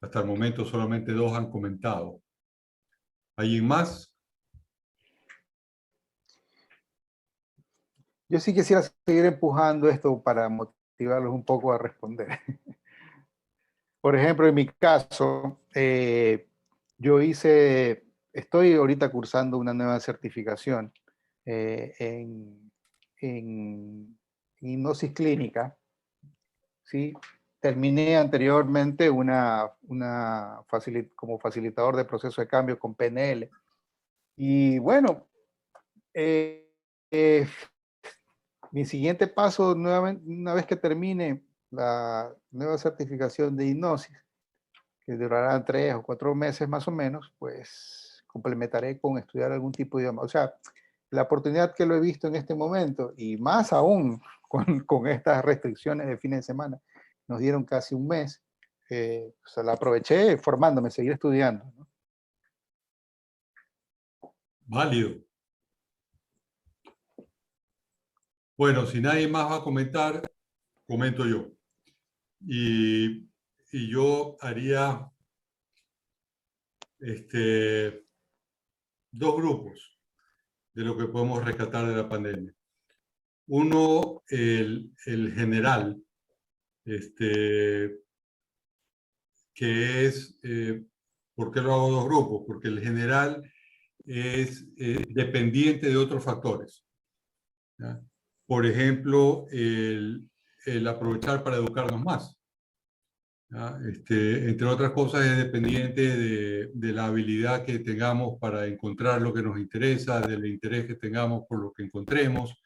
Hasta el momento solamente 2 han comentado. ¿Alguien más? Yo sí quisiera seguir empujando esto para motivarlos un poco a responder. Por ejemplo, en mi caso, yo estoy ahorita cursando una nueva certificación en hipnosis clínica, ¿sí? Terminé anteriormente como facilitador de proceso de cambio con PNL. Y bueno, mi siguiente paso, nuevamente, una vez que termine la nueva certificación de hipnosis, que durará 3 o 4 meses más o menos, pues complementaré con estudiar algún tipo de idioma. O sea, la oportunidad que lo he visto en este momento, y más aún con estas restricciones de fin de semana, nos dieron casi un mes, o sea, la aproveché formándome, seguir estudiando, ¿no? Válido. Bueno, si nadie más va a comentar, comento yo. Y yo haría 2 grupos de lo que podemos rescatar de la pandemia. Uno, el general, que es, ¿por qué lo hago 2 grupos? Porque el general es dependiente de otros factores, ¿ya? Por ejemplo, el aprovechar para educarnos más, ¿ya? Entre otras cosas, es dependiente de la habilidad que tengamos para encontrar lo que nos interesa, del interés que tengamos por lo que encontremos,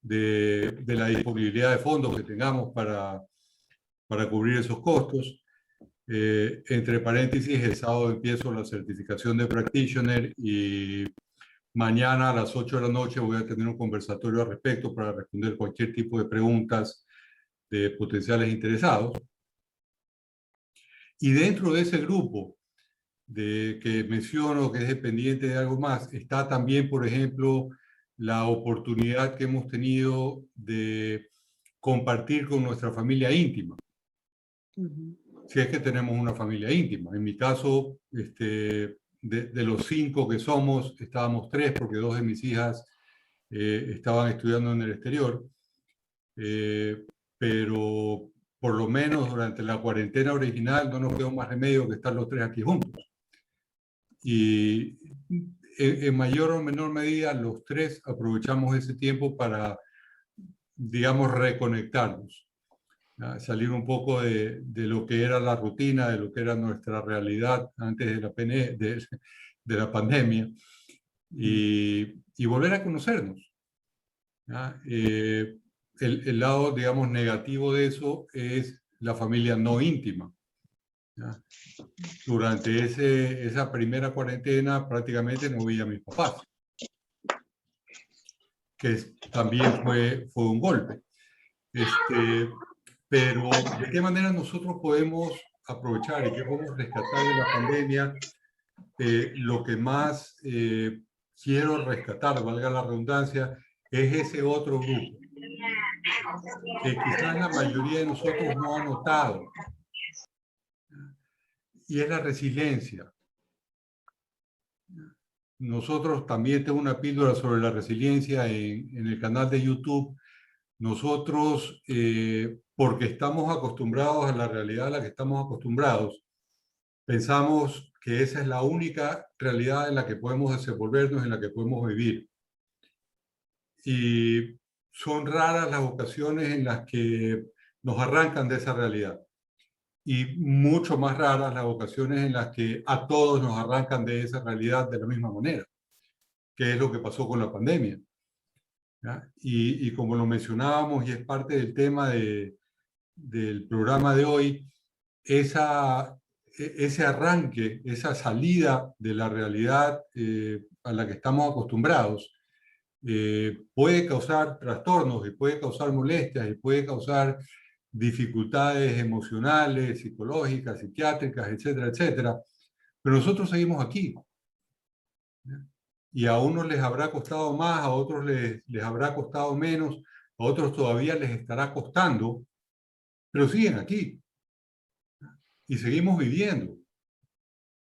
de la disponibilidad de fondos que tengamos para cubrir esos costos. Entre paréntesis, el sábado empiezo la certificación de practitioner y mañana a las 8 de la noche voy a tener un conversatorio al respecto para responder cualquier tipo de preguntas de potenciales interesados. Y dentro de ese grupo que menciono, que es dependiente de algo más, está también, por ejemplo, la oportunidad que hemos tenido de compartir con nuestra familia íntima. Si es que tenemos una familia íntima. En mi caso, de los 5 que somos, estábamos 3 porque 2 de mis hijas estaban estudiando en el exterior. Pero por lo menos durante la cuarentena original no nos quedó más remedio que estar los 3 aquí juntos. Y en mayor o menor medida los 3 aprovechamos ese tiempo para, digamos, reconectarnos, ¿ya? Salir un poco de lo que era la rutina, de lo que era nuestra realidad antes de la pandemia, y volver a conocernos, ¿ya? El lado, digamos, negativo de eso es la familia no íntima, ¿ya? Durante esa primera cuarentena prácticamente no vi a mis papás, que también fue un golpe. Pero ¿de qué manera nosotros podemos aprovechar y qué podemos rescatar de la pandemia? Lo que más quiero rescatar, valga la redundancia, es ese otro grupo que quizás la mayoría de nosotros no ha notado, y es la resiliencia. Nosotros también tengo una píldora sobre la resiliencia en el canal de YouTube. Nosotros, porque estamos acostumbrados a la realidad a la que estamos acostumbrados, pensamos que esa es la única realidad en la que podemos desenvolvernos, en la que podemos vivir. Y son raras las ocasiones en las que nos arrancan de esa realidad. Y mucho más raras las ocasiones en las que a todos nos arrancan de esa realidad de la misma manera, que es lo que pasó con la pandemia, ¿ya? Y como lo mencionábamos, y es parte del tema del programa de hoy, ese arranque, esa salida de la realidad a la que estamos acostumbrados, puede causar trastornos y puede causar molestias y puede causar dificultades emocionales, psicológicas, psiquiátricas, etcétera, etcétera. Pero nosotros seguimos aquí. Y a unos les habrá costado más, a otros les habrá costado menos, a otros todavía les estará costando, pero siguen aquí. Y seguimos viviendo.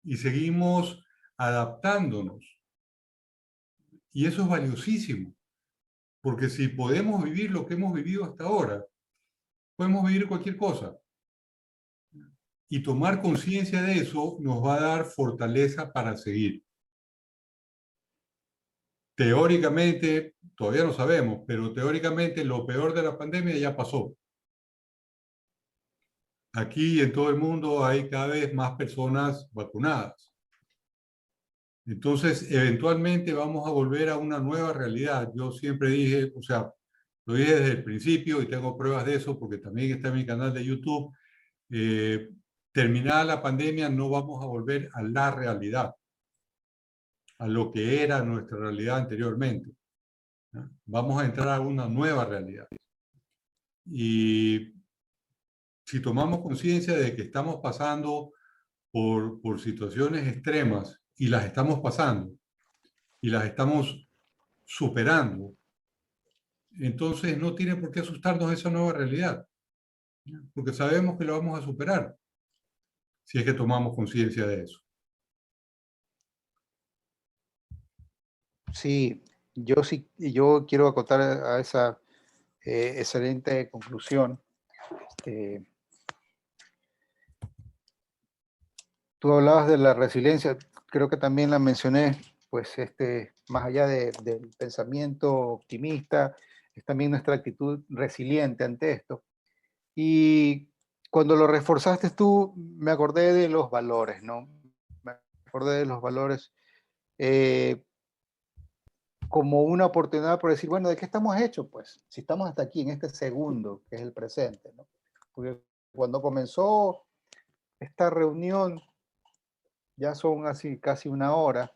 Y seguimos adaptándonos. Y eso es valiosísimo. Porque si podemos vivir lo que hemos vivido hasta ahora, podemos vivir cualquier cosa. Y tomar conciencia de eso nos va a dar fortaleza para seguir. Teóricamente, todavía no sabemos, pero teóricamente lo peor de la pandemia ya pasó. Aquí en todo el mundo hay cada vez más personas vacunadas. Entonces, eventualmente vamos a volver a una nueva realidad. Yo siempre dije, o sea, lo dije desde el principio y tengo pruebas de eso porque también está en mi canal de YouTube. Terminada la pandemia, no vamos a volver a la realidad, a lo que era nuestra realidad anteriormente. ¿No? Vamos a entrar a una nueva realidad. Y si tomamos conciencia de que estamos pasando por situaciones extremas y las estamos pasando y las estamos superando, entonces no tiene por qué asustarnos esa nueva realidad, porque sabemos que lo vamos a superar si es que tomamos conciencia de eso. Sí, yo quiero acotar a esa excelente conclusión. Tú hablabas de la resiliencia, creo que también la mencioné, pues más allá del pensamiento optimista, es también nuestra actitud resiliente ante esto. Y cuando lo reforzaste tú, me acordé de los valores, ¿no? Me acordé de los valores como una oportunidad por decir, bueno, ¿de qué estamos hechos? Pues, si estamos hasta aquí, en este segundo, que es el presente, ¿no? Porque cuando comenzó esta reunión, ya son así casi una hora,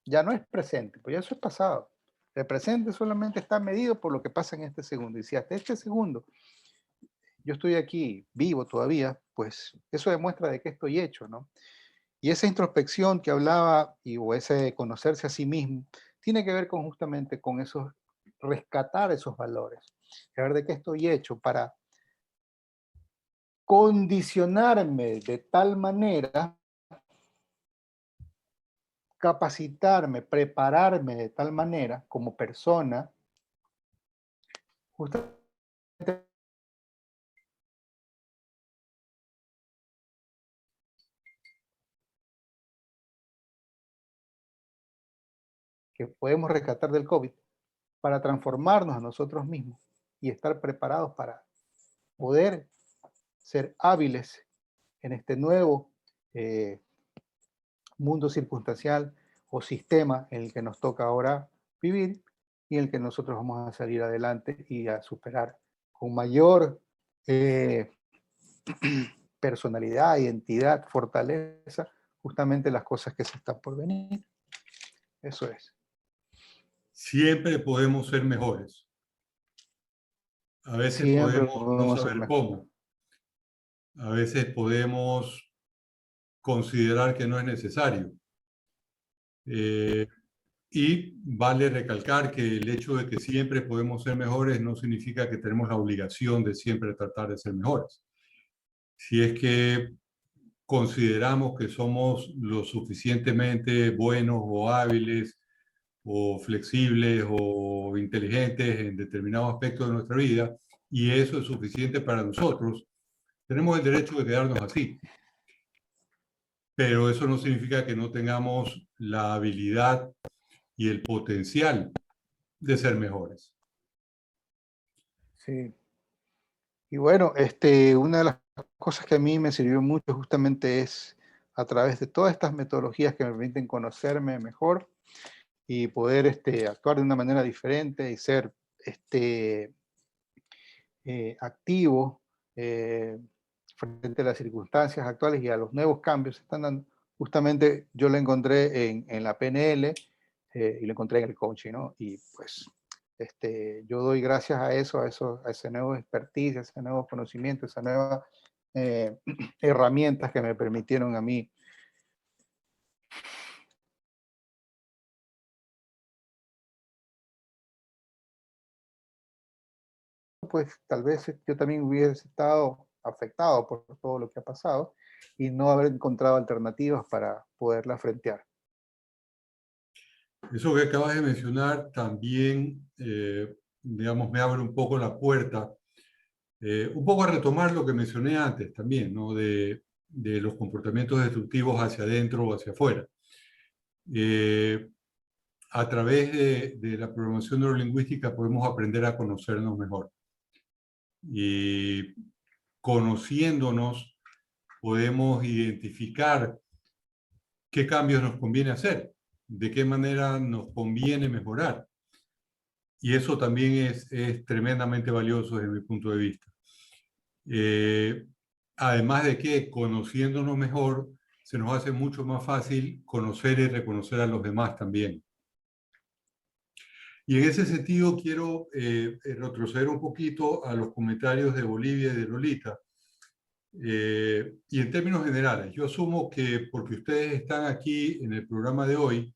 ya no es presente, pues ya eso es pasado. El presente solamente está medido por lo que pasa en este segundo. Y si hasta este segundo yo estoy aquí vivo todavía, pues eso demuestra de qué estoy hecho, ¿no? Y esa introspección que hablaba, o ese conocerse a sí mismo, tiene que ver con justamente con esos, rescatar esos valores, saber de qué estoy hecho para condicionarme de tal manera, capacitarme, prepararme de tal manera como persona, justamente que podemos rescatar del COVID, para transformarnos a nosotros mismos y estar preparados para poder ser hábiles en este nuevo mundo circunstancial o sistema en el que nos toca ahora vivir y en el que nosotros vamos a salir adelante y a superar con mayor personalidad, identidad, fortaleza, justamente las cosas que se están por venir. Eso es. Siempre podemos ser mejores. A veces Siempre podemos no podemos ser saber mejor. cómo. A veces podemos considerar que no es necesario. Y vale recalcar que el hecho de que siempre podemos ser mejores no significa que tenemos la obligación de siempre tratar de ser mejores. Si es que consideramos que somos lo suficientemente buenos o hábiles o flexibles o inteligentes en determinado aspecto de nuestra vida y eso es suficiente para nosotros, tenemos el derecho de quedarnos así. Pero eso no significa que no tengamos la habilidad y el potencial de ser mejores. Sí. Y bueno, una de las cosas que a mí me sirvió mucho justamente es a través de todas estas metodologías que me permiten conocerme mejor y poder actuar de una manera diferente y ser activo frente a las circunstancias actuales y a los nuevos cambios que están dando. Justamente yo lo encontré en la PNL y lo encontré en el coaching, ¿no? Y pues Yo doy gracias a eso, a ese nuevo expertise, a ese nuevo conocimiento, a esas nuevas herramientas que me permitieron a mí pues tal vez yo también hubiese estado afectado por todo lo que ha pasado y no haber encontrado alternativas para poderla frentear. Eso que acabas de mencionar también, digamos, me abre un poco la puerta, un poco a retomar lo que mencioné antes también, ¿no? De los comportamientos destructivos hacia adentro o hacia afuera. A través de la programación neurolingüística podemos aprender a conocernos mejor. Y conociéndonos podemos identificar qué cambios nos conviene hacer, de qué manera nos conviene mejorar. Y eso también es tremendamente valioso desde mi punto de vista. Además de que conociéndonos mejor, se nos hace mucho más fácil conocer y reconocer a los demás también. Y en ese sentido quiero retroceder un poquito a los comentarios de Bolivia y de Lolita. Y en términos generales, yo asumo que porque ustedes están aquí en el programa de hoy,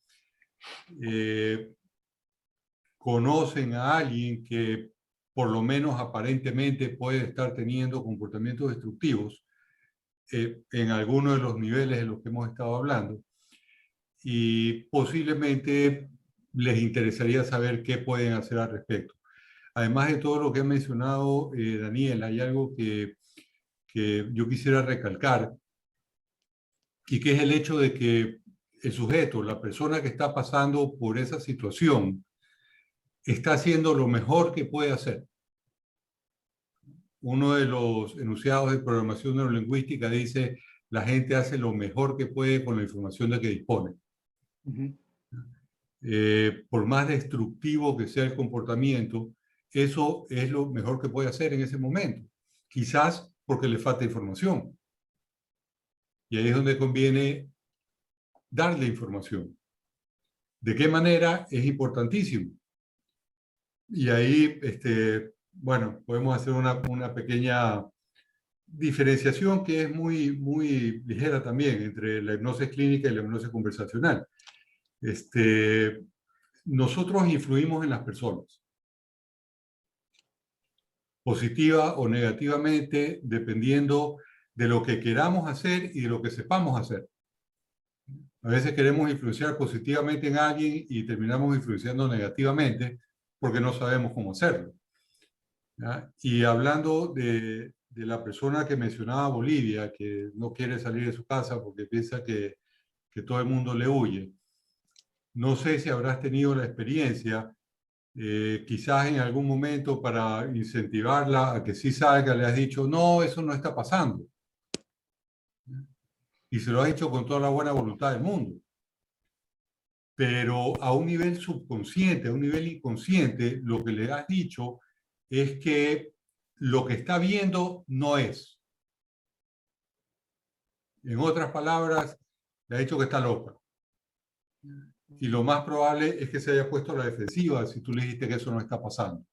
conocen a alguien que por lo menos aparentemente puede estar teniendo comportamientos destructivos en alguno de los niveles de los que hemos estado hablando. Y posiblemente les interesaría saber qué pueden hacer al respecto. Además de todo lo que ha mencionado Daniel, hay algo que yo quisiera recalcar, y que es el hecho de que el sujeto, la persona que está pasando por esa situación, está haciendo lo mejor que puede hacer. Uno de los enunciados de programación neurolingüística dice, la gente hace lo mejor que puede con la información de que dispone. Uh-huh. Por más destructivo que sea el comportamiento, eso es lo mejor que puede hacer en ese momento. Quizás porque le falta información. Y ahí es donde conviene darle información. ¿De qué manera? Es importantísimo. Y ahí, bueno, podemos hacer una pequeña diferenciación que es muy ligera también entre la hipnosis clínica y la hipnosis conversacional. Nosotros influimos en las personas, positiva o negativamente, dependiendo de lo que queramos hacer y de lo que sepamos hacer. A veces queremos influenciar positivamente en alguien y terminamos influenciando negativamente porque no sabemos cómo hacerlo. ¿Ya? Y hablando de la persona que mencionaba Bolivia, que no quiere salir de su casa porque piensa que todo el mundo le huye. No sé si habrás tenido la experiencia, quizás en algún momento para incentivarla a que sí salga, le has dicho, no, eso no está pasando. Y se lo has hecho con toda la buena voluntad del mundo. Pero a un nivel subconsciente, a un nivel inconsciente, lo que le has dicho es que lo que está viendo no es. En otras palabras, le ha dicho que está loca. Y lo más probable es que se haya puesto a la defensiva si tú le dijiste que eso no está pasando.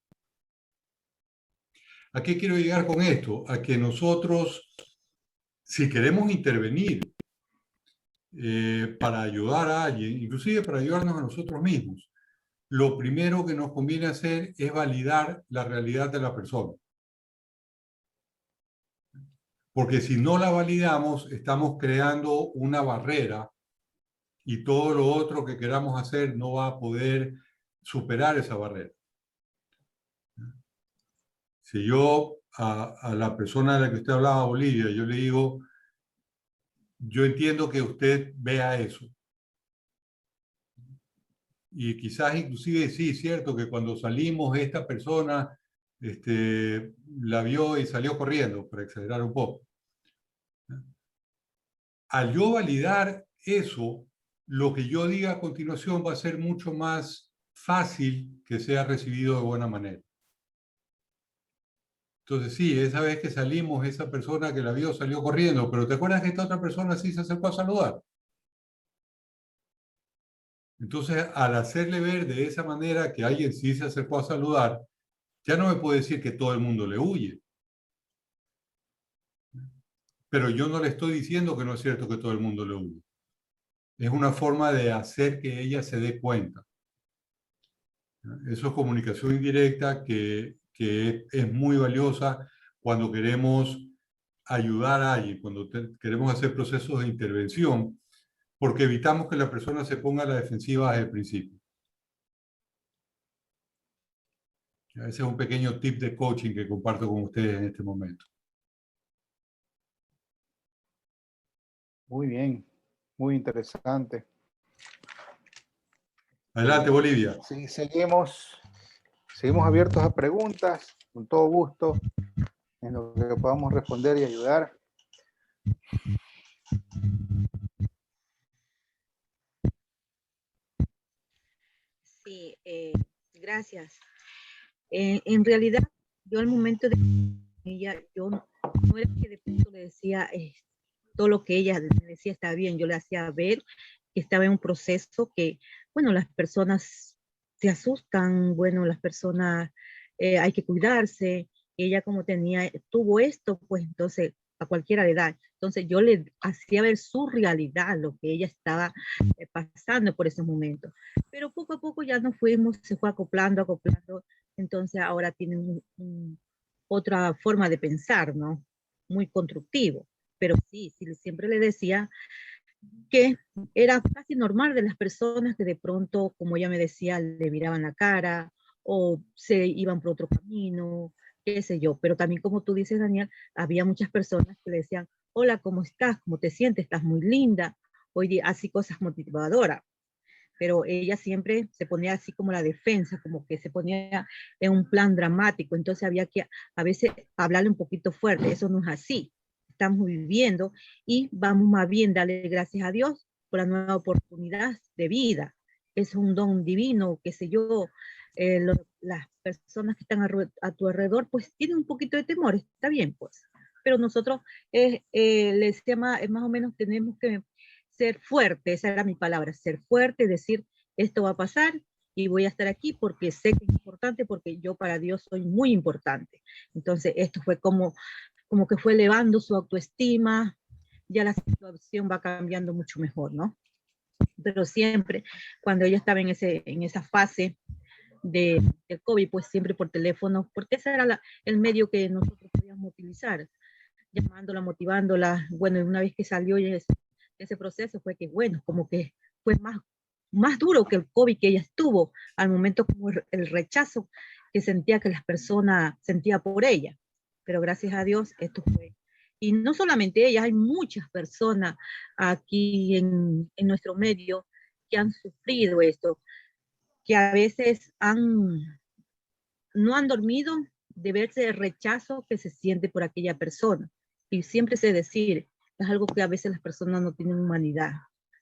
¿A qué quiero llegar con esto? A que nosotros, si queremos intervenir para ayudar a alguien, inclusive para ayudarnos a nosotros mismos, lo primero que nos conviene hacer es validar la realidad de la persona. Porque si no la validamos, estamos creando una barrera y todo lo otro que queramos hacer no va a poder superar esa barrera. Si yo a la persona de la que usted hablaba, Bolivia, yo le digo, yo entiendo que usted vea eso. Y quizás inclusive sí, cierto que cuando salimos esta persona la vio y salió corriendo, para exagerar un poco. Al yo validar eso, lo que yo diga a continuación va a ser mucho más fácil que sea recibido de buena manera. Entonces sí, esa vez que salimos, esa persona que la vio salió corriendo, pero ¿te acuerdas que esta otra persona sí se acercó a saludar? Entonces, al hacerle ver de esa manera que alguien sí se acercó a saludar, ya no me puede decir que todo el mundo le huye. Pero yo no le estoy diciendo que no es cierto que todo el mundo le huye. Es una forma de hacer que ella se dé cuenta. Eso es comunicación indirecta que es muy valiosa cuando queremos ayudar a alguien, cuando queremos hacer procesos de intervención, porque evitamos que la persona se ponga a la defensiva desde el principio. Ese es un pequeño tip de coaching que comparto con ustedes en este momento. Muy bien, muy interesante. Adelante, Bolivia. Sí, seguimos abiertos a preguntas, con todo gusto, en lo que podamos responder y ayudar. Sí, gracias. En realidad, yo al momento de ella, yo no era que de pronto le decía todo lo que ella me decía está bien, yo le hacía ver que estaba en un proceso que, bueno, las personas se asustan, bueno, las personas hay que cuidarse, ella como tuvo esto, pues entonces a cualquiera le da. Entonces yo le hacía ver su realidad, lo que ella estaba pasando por ese momento. Pero poco a poco ya nos fuimos, se fue acoplando, entonces ahora tienen otra forma de pensar, ¿no? Muy constructivo. Pero sí, siempre le decía que era casi normal de las personas que de pronto, como ella me decía, le miraban la cara o se iban por otro camino, qué sé yo. Pero también, como tú dices, Daniel, había muchas personas que le decían, hola, ¿cómo estás? ¿Cómo te sientes? ¿Estás muy linda? Hoy día, así cosas motivadoras. Pero ella siempre se ponía así como la defensa, como que se ponía en un plan dramático, entonces había que a veces hablarle un poquito fuerte, eso no es así, estamos viviendo y vamos más bien darle gracias a Dios por la nueva oportunidad de vida, es un don divino, qué sé yo, las personas que están a tu alrededor pues tienen un poquito de temor, está bien pues, pero nosotros les llama, más o menos tenemos que ser fuerte, esa era mi palabra, ser fuerte, decir, esto va a pasar y voy a estar aquí porque sé que es importante, porque yo para Dios soy muy importante. Entonces, esto fue como que fue elevando su autoestima, ya la situación va cambiando mucho mejor, ¿no? Pero siempre, cuando ella estaba en esa fase del COVID, pues siempre por teléfono, porque ese era el medio que nosotros podíamos utilizar, llamándola, motivándola. Bueno, una vez que salió ese proceso fue que, bueno, como que fue más duro que el COVID que ella estuvo, al momento como el rechazo que sentía que las personas sentía por ella. Pero gracias a Dios esto fue. Y no solamente ella, hay muchas personas aquí en nuestro medio que han sufrido esto, que a veces no han dormido de verse el rechazo que se siente por aquella persona. Y siempre sé decir, es algo que a veces las personas no tienen humanidad.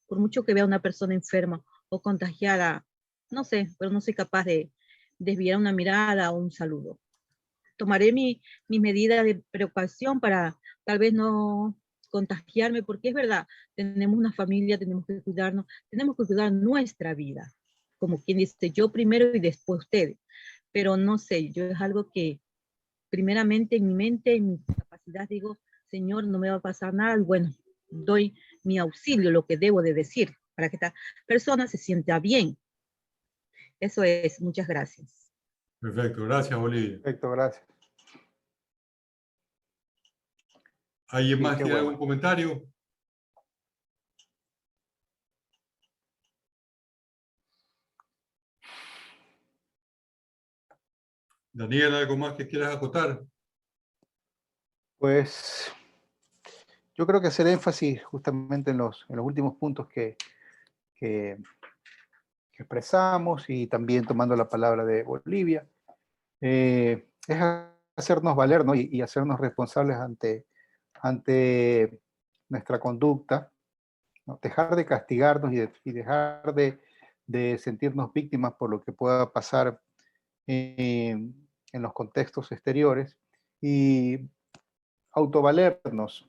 Por mucho que vea una persona enferma o contagiada, no sé, pero no soy capaz de desviar una mirada o un saludo. Tomaré mi medida de precaución para tal vez no contagiarme, porque es verdad, tenemos una familia, tenemos que cuidarnos, tenemos que cuidar nuestra vida. Como quien dice, yo primero y después ustedes. Pero no sé, yo es algo que primeramente en mi mente, en mi capacidad, digo, Señor, no me va a pasar nada, y bueno, doy mi auxilio, lo que debo de decir, para que esta persona se sienta bien. Eso es, muchas gracias. Perfecto, gracias, Bolivia. Perfecto, gracias. ¿Alguien Sí, más qué tiene bueno. algún comentario? Daniel, ¿algo más que quieras acotar? Pues yo creo que hacer énfasis justamente en los últimos puntos que expresamos y también tomando la palabra de Bolivia, es hacernos valer, ¿no? y hacernos responsables ante nuestra conducta, ¿no? Dejar de castigarnos y dejar de sentirnos víctimas por lo que pueda pasar en los contextos exteriores y autovalernos.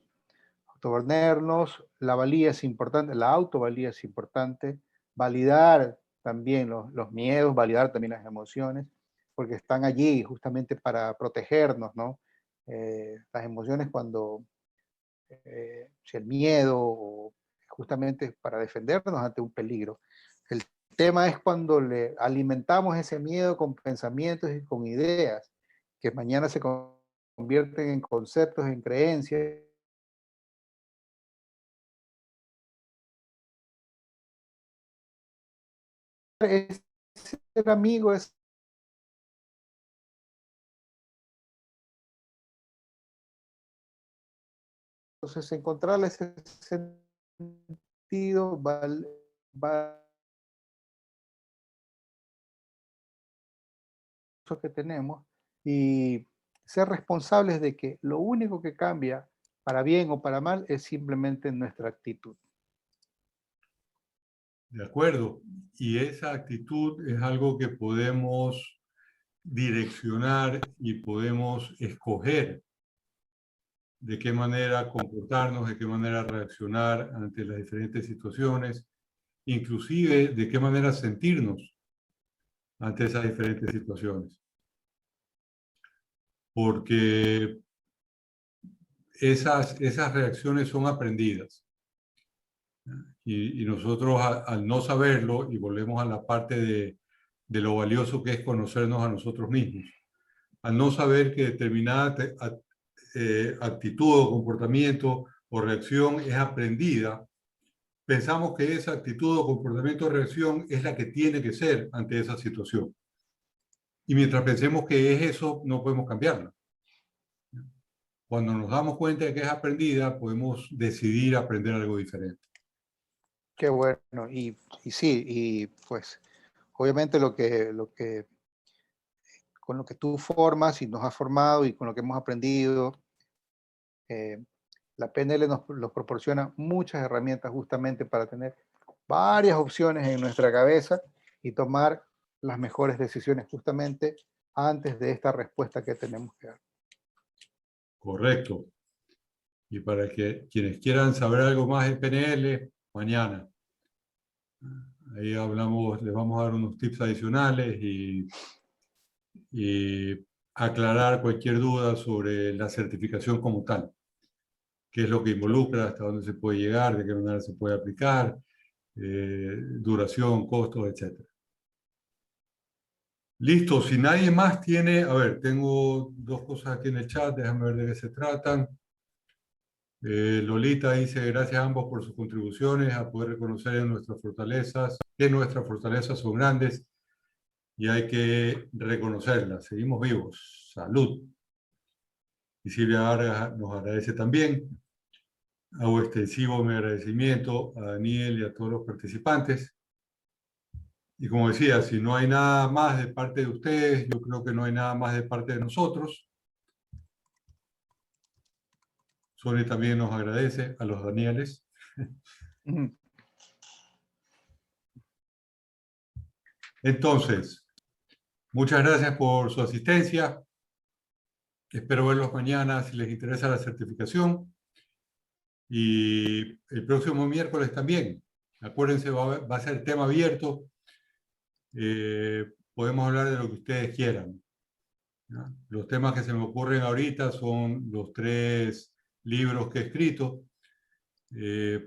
Autovalernos, la valía es importante, la autovalía es importante, validar también los miedos, validar también las emociones, porque están allí justamente para protegernos, ¿no? Las emociones cuando, si el miedo, o justamente para defendernos ante un peligro. El tema es cuando le alimentamos ese miedo con pensamientos y con ideas, que mañana se convierten en conceptos, en creencias. Es ser amigo, es entonces encontrarle ese sentido que tenemos y ser responsables de que lo único que cambia para bien o para mal es simplemente nuestra actitud. De acuerdo. Y esa actitud es algo que podemos direccionar y podemos escoger de qué manera comportarnos, de qué manera reaccionar ante las diferentes situaciones, inclusive de qué manera sentirnos ante esas diferentes situaciones. Porque esas reacciones son aprendidas. Y nosotros al no saberlo, y volvemos a la parte de lo valioso que es conocernos a nosotros mismos, al no saber que determinada actitud o comportamiento o reacción es aprendida, pensamos que esa actitud o comportamiento o reacción es la que tiene que ser ante esa situación. Y mientras pensemos que es eso, no podemos cambiarla. Cuando nos damos cuenta de que es aprendida, podemos decidir aprender algo diferente. Qué bueno, y sí, y pues obviamente con lo que tú formas y nos has formado y con lo que hemos aprendido, la PNL nos proporciona muchas herramientas justamente para tener varias opciones en nuestra cabeza y tomar las mejores decisiones justamente antes de esta respuesta que tenemos que dar. Correcto. Y para que quienes quieran saber algo más de PNL, mañana. Ahí hablamos, les vamos a dar unos tips adicionales y aclarar cualquier duda sobre la certificación como tal. Qué es lo que involucra, hasta dónde se puede llegar, de qué manera se puede aplicar, duración, costos, etc. Listo, si nadie más tiene, a ver, tengo dos cosas aquí en el chat, déjame ver de qué se tratan. Lolita dice, gracias a ambos por sus contribuciones, a poder reconocer en nuestras fortalezas, que nuestras fortalezas son grandes y hay que reconocerlas. Seguimos vivos. Salud. Y Silvia Vargas nos agradece también. Hago extensivo mi agradecimiento a Daniel y a todos los participantes. Y como decía, si no hay nada más de parte de ustedes, yo creo que no hay nada más de parte de nosotros. Sony también nos agradece a los Danieles. Entonces, muchas gracias por su asistencia. Espero verlos mañana si les interesa la certificación. Y el próximo miércoles también. Acuérdense, va a ser tema abierto. Podemos hablar de lo que ustedes quieran, ¿no? Los temas que se me ocurren ahorita son los 3 libros que he escrito.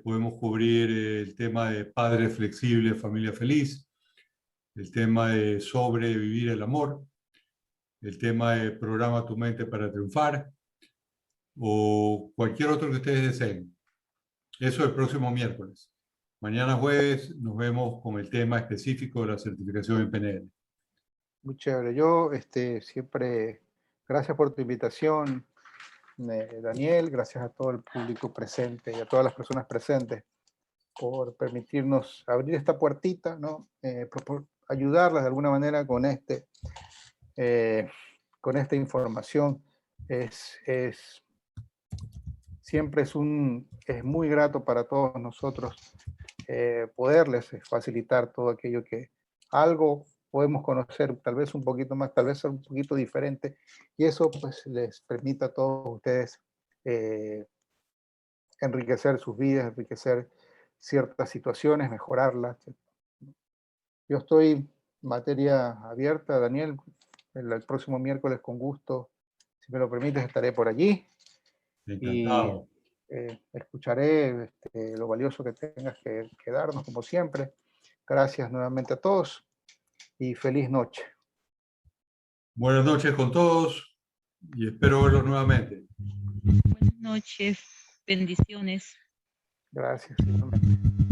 Podemos cubrir el tema de padre flexible, familia feliz, el tema de sobrevivir el amor, el tema de programa tu mente para triunfar, o cualquier otro que ustedes deseen. Eso el próximo miércoles. Mañana jueves nos vemos con el tema específico de la certificación en PNL. Muy chévere. Yo siempre, gracias por tu invitación, Daniel, gracias a todo el público presente y a todas las personas presentes por permitirnos abrir esta puertita, ¿no? Por ayudarlas de alguna manera con esta información. Siempre es muy grato para todos nosotros poderles facilitar todo aquello que algo podemos conocer, tal vez un poquito más, tal vez un poquito diferente, y eso pues les permita a todos ustedes enriquecer sus vidas, enriquecer ciertas situaciones, mejorarlas. Yo estoy materia abierta, Daniel. El próximo miércoles, con gusto, si me lo permites, estaré por allí. Encantado. Y escucharé lo valioso que tengas que darnos, como siempre. Gracias nuevamente a todos y feliz noche. Buenas noches con todos y espero verlos nuevamente. Buenas noches, bendiciones. Gracias. Igualmente.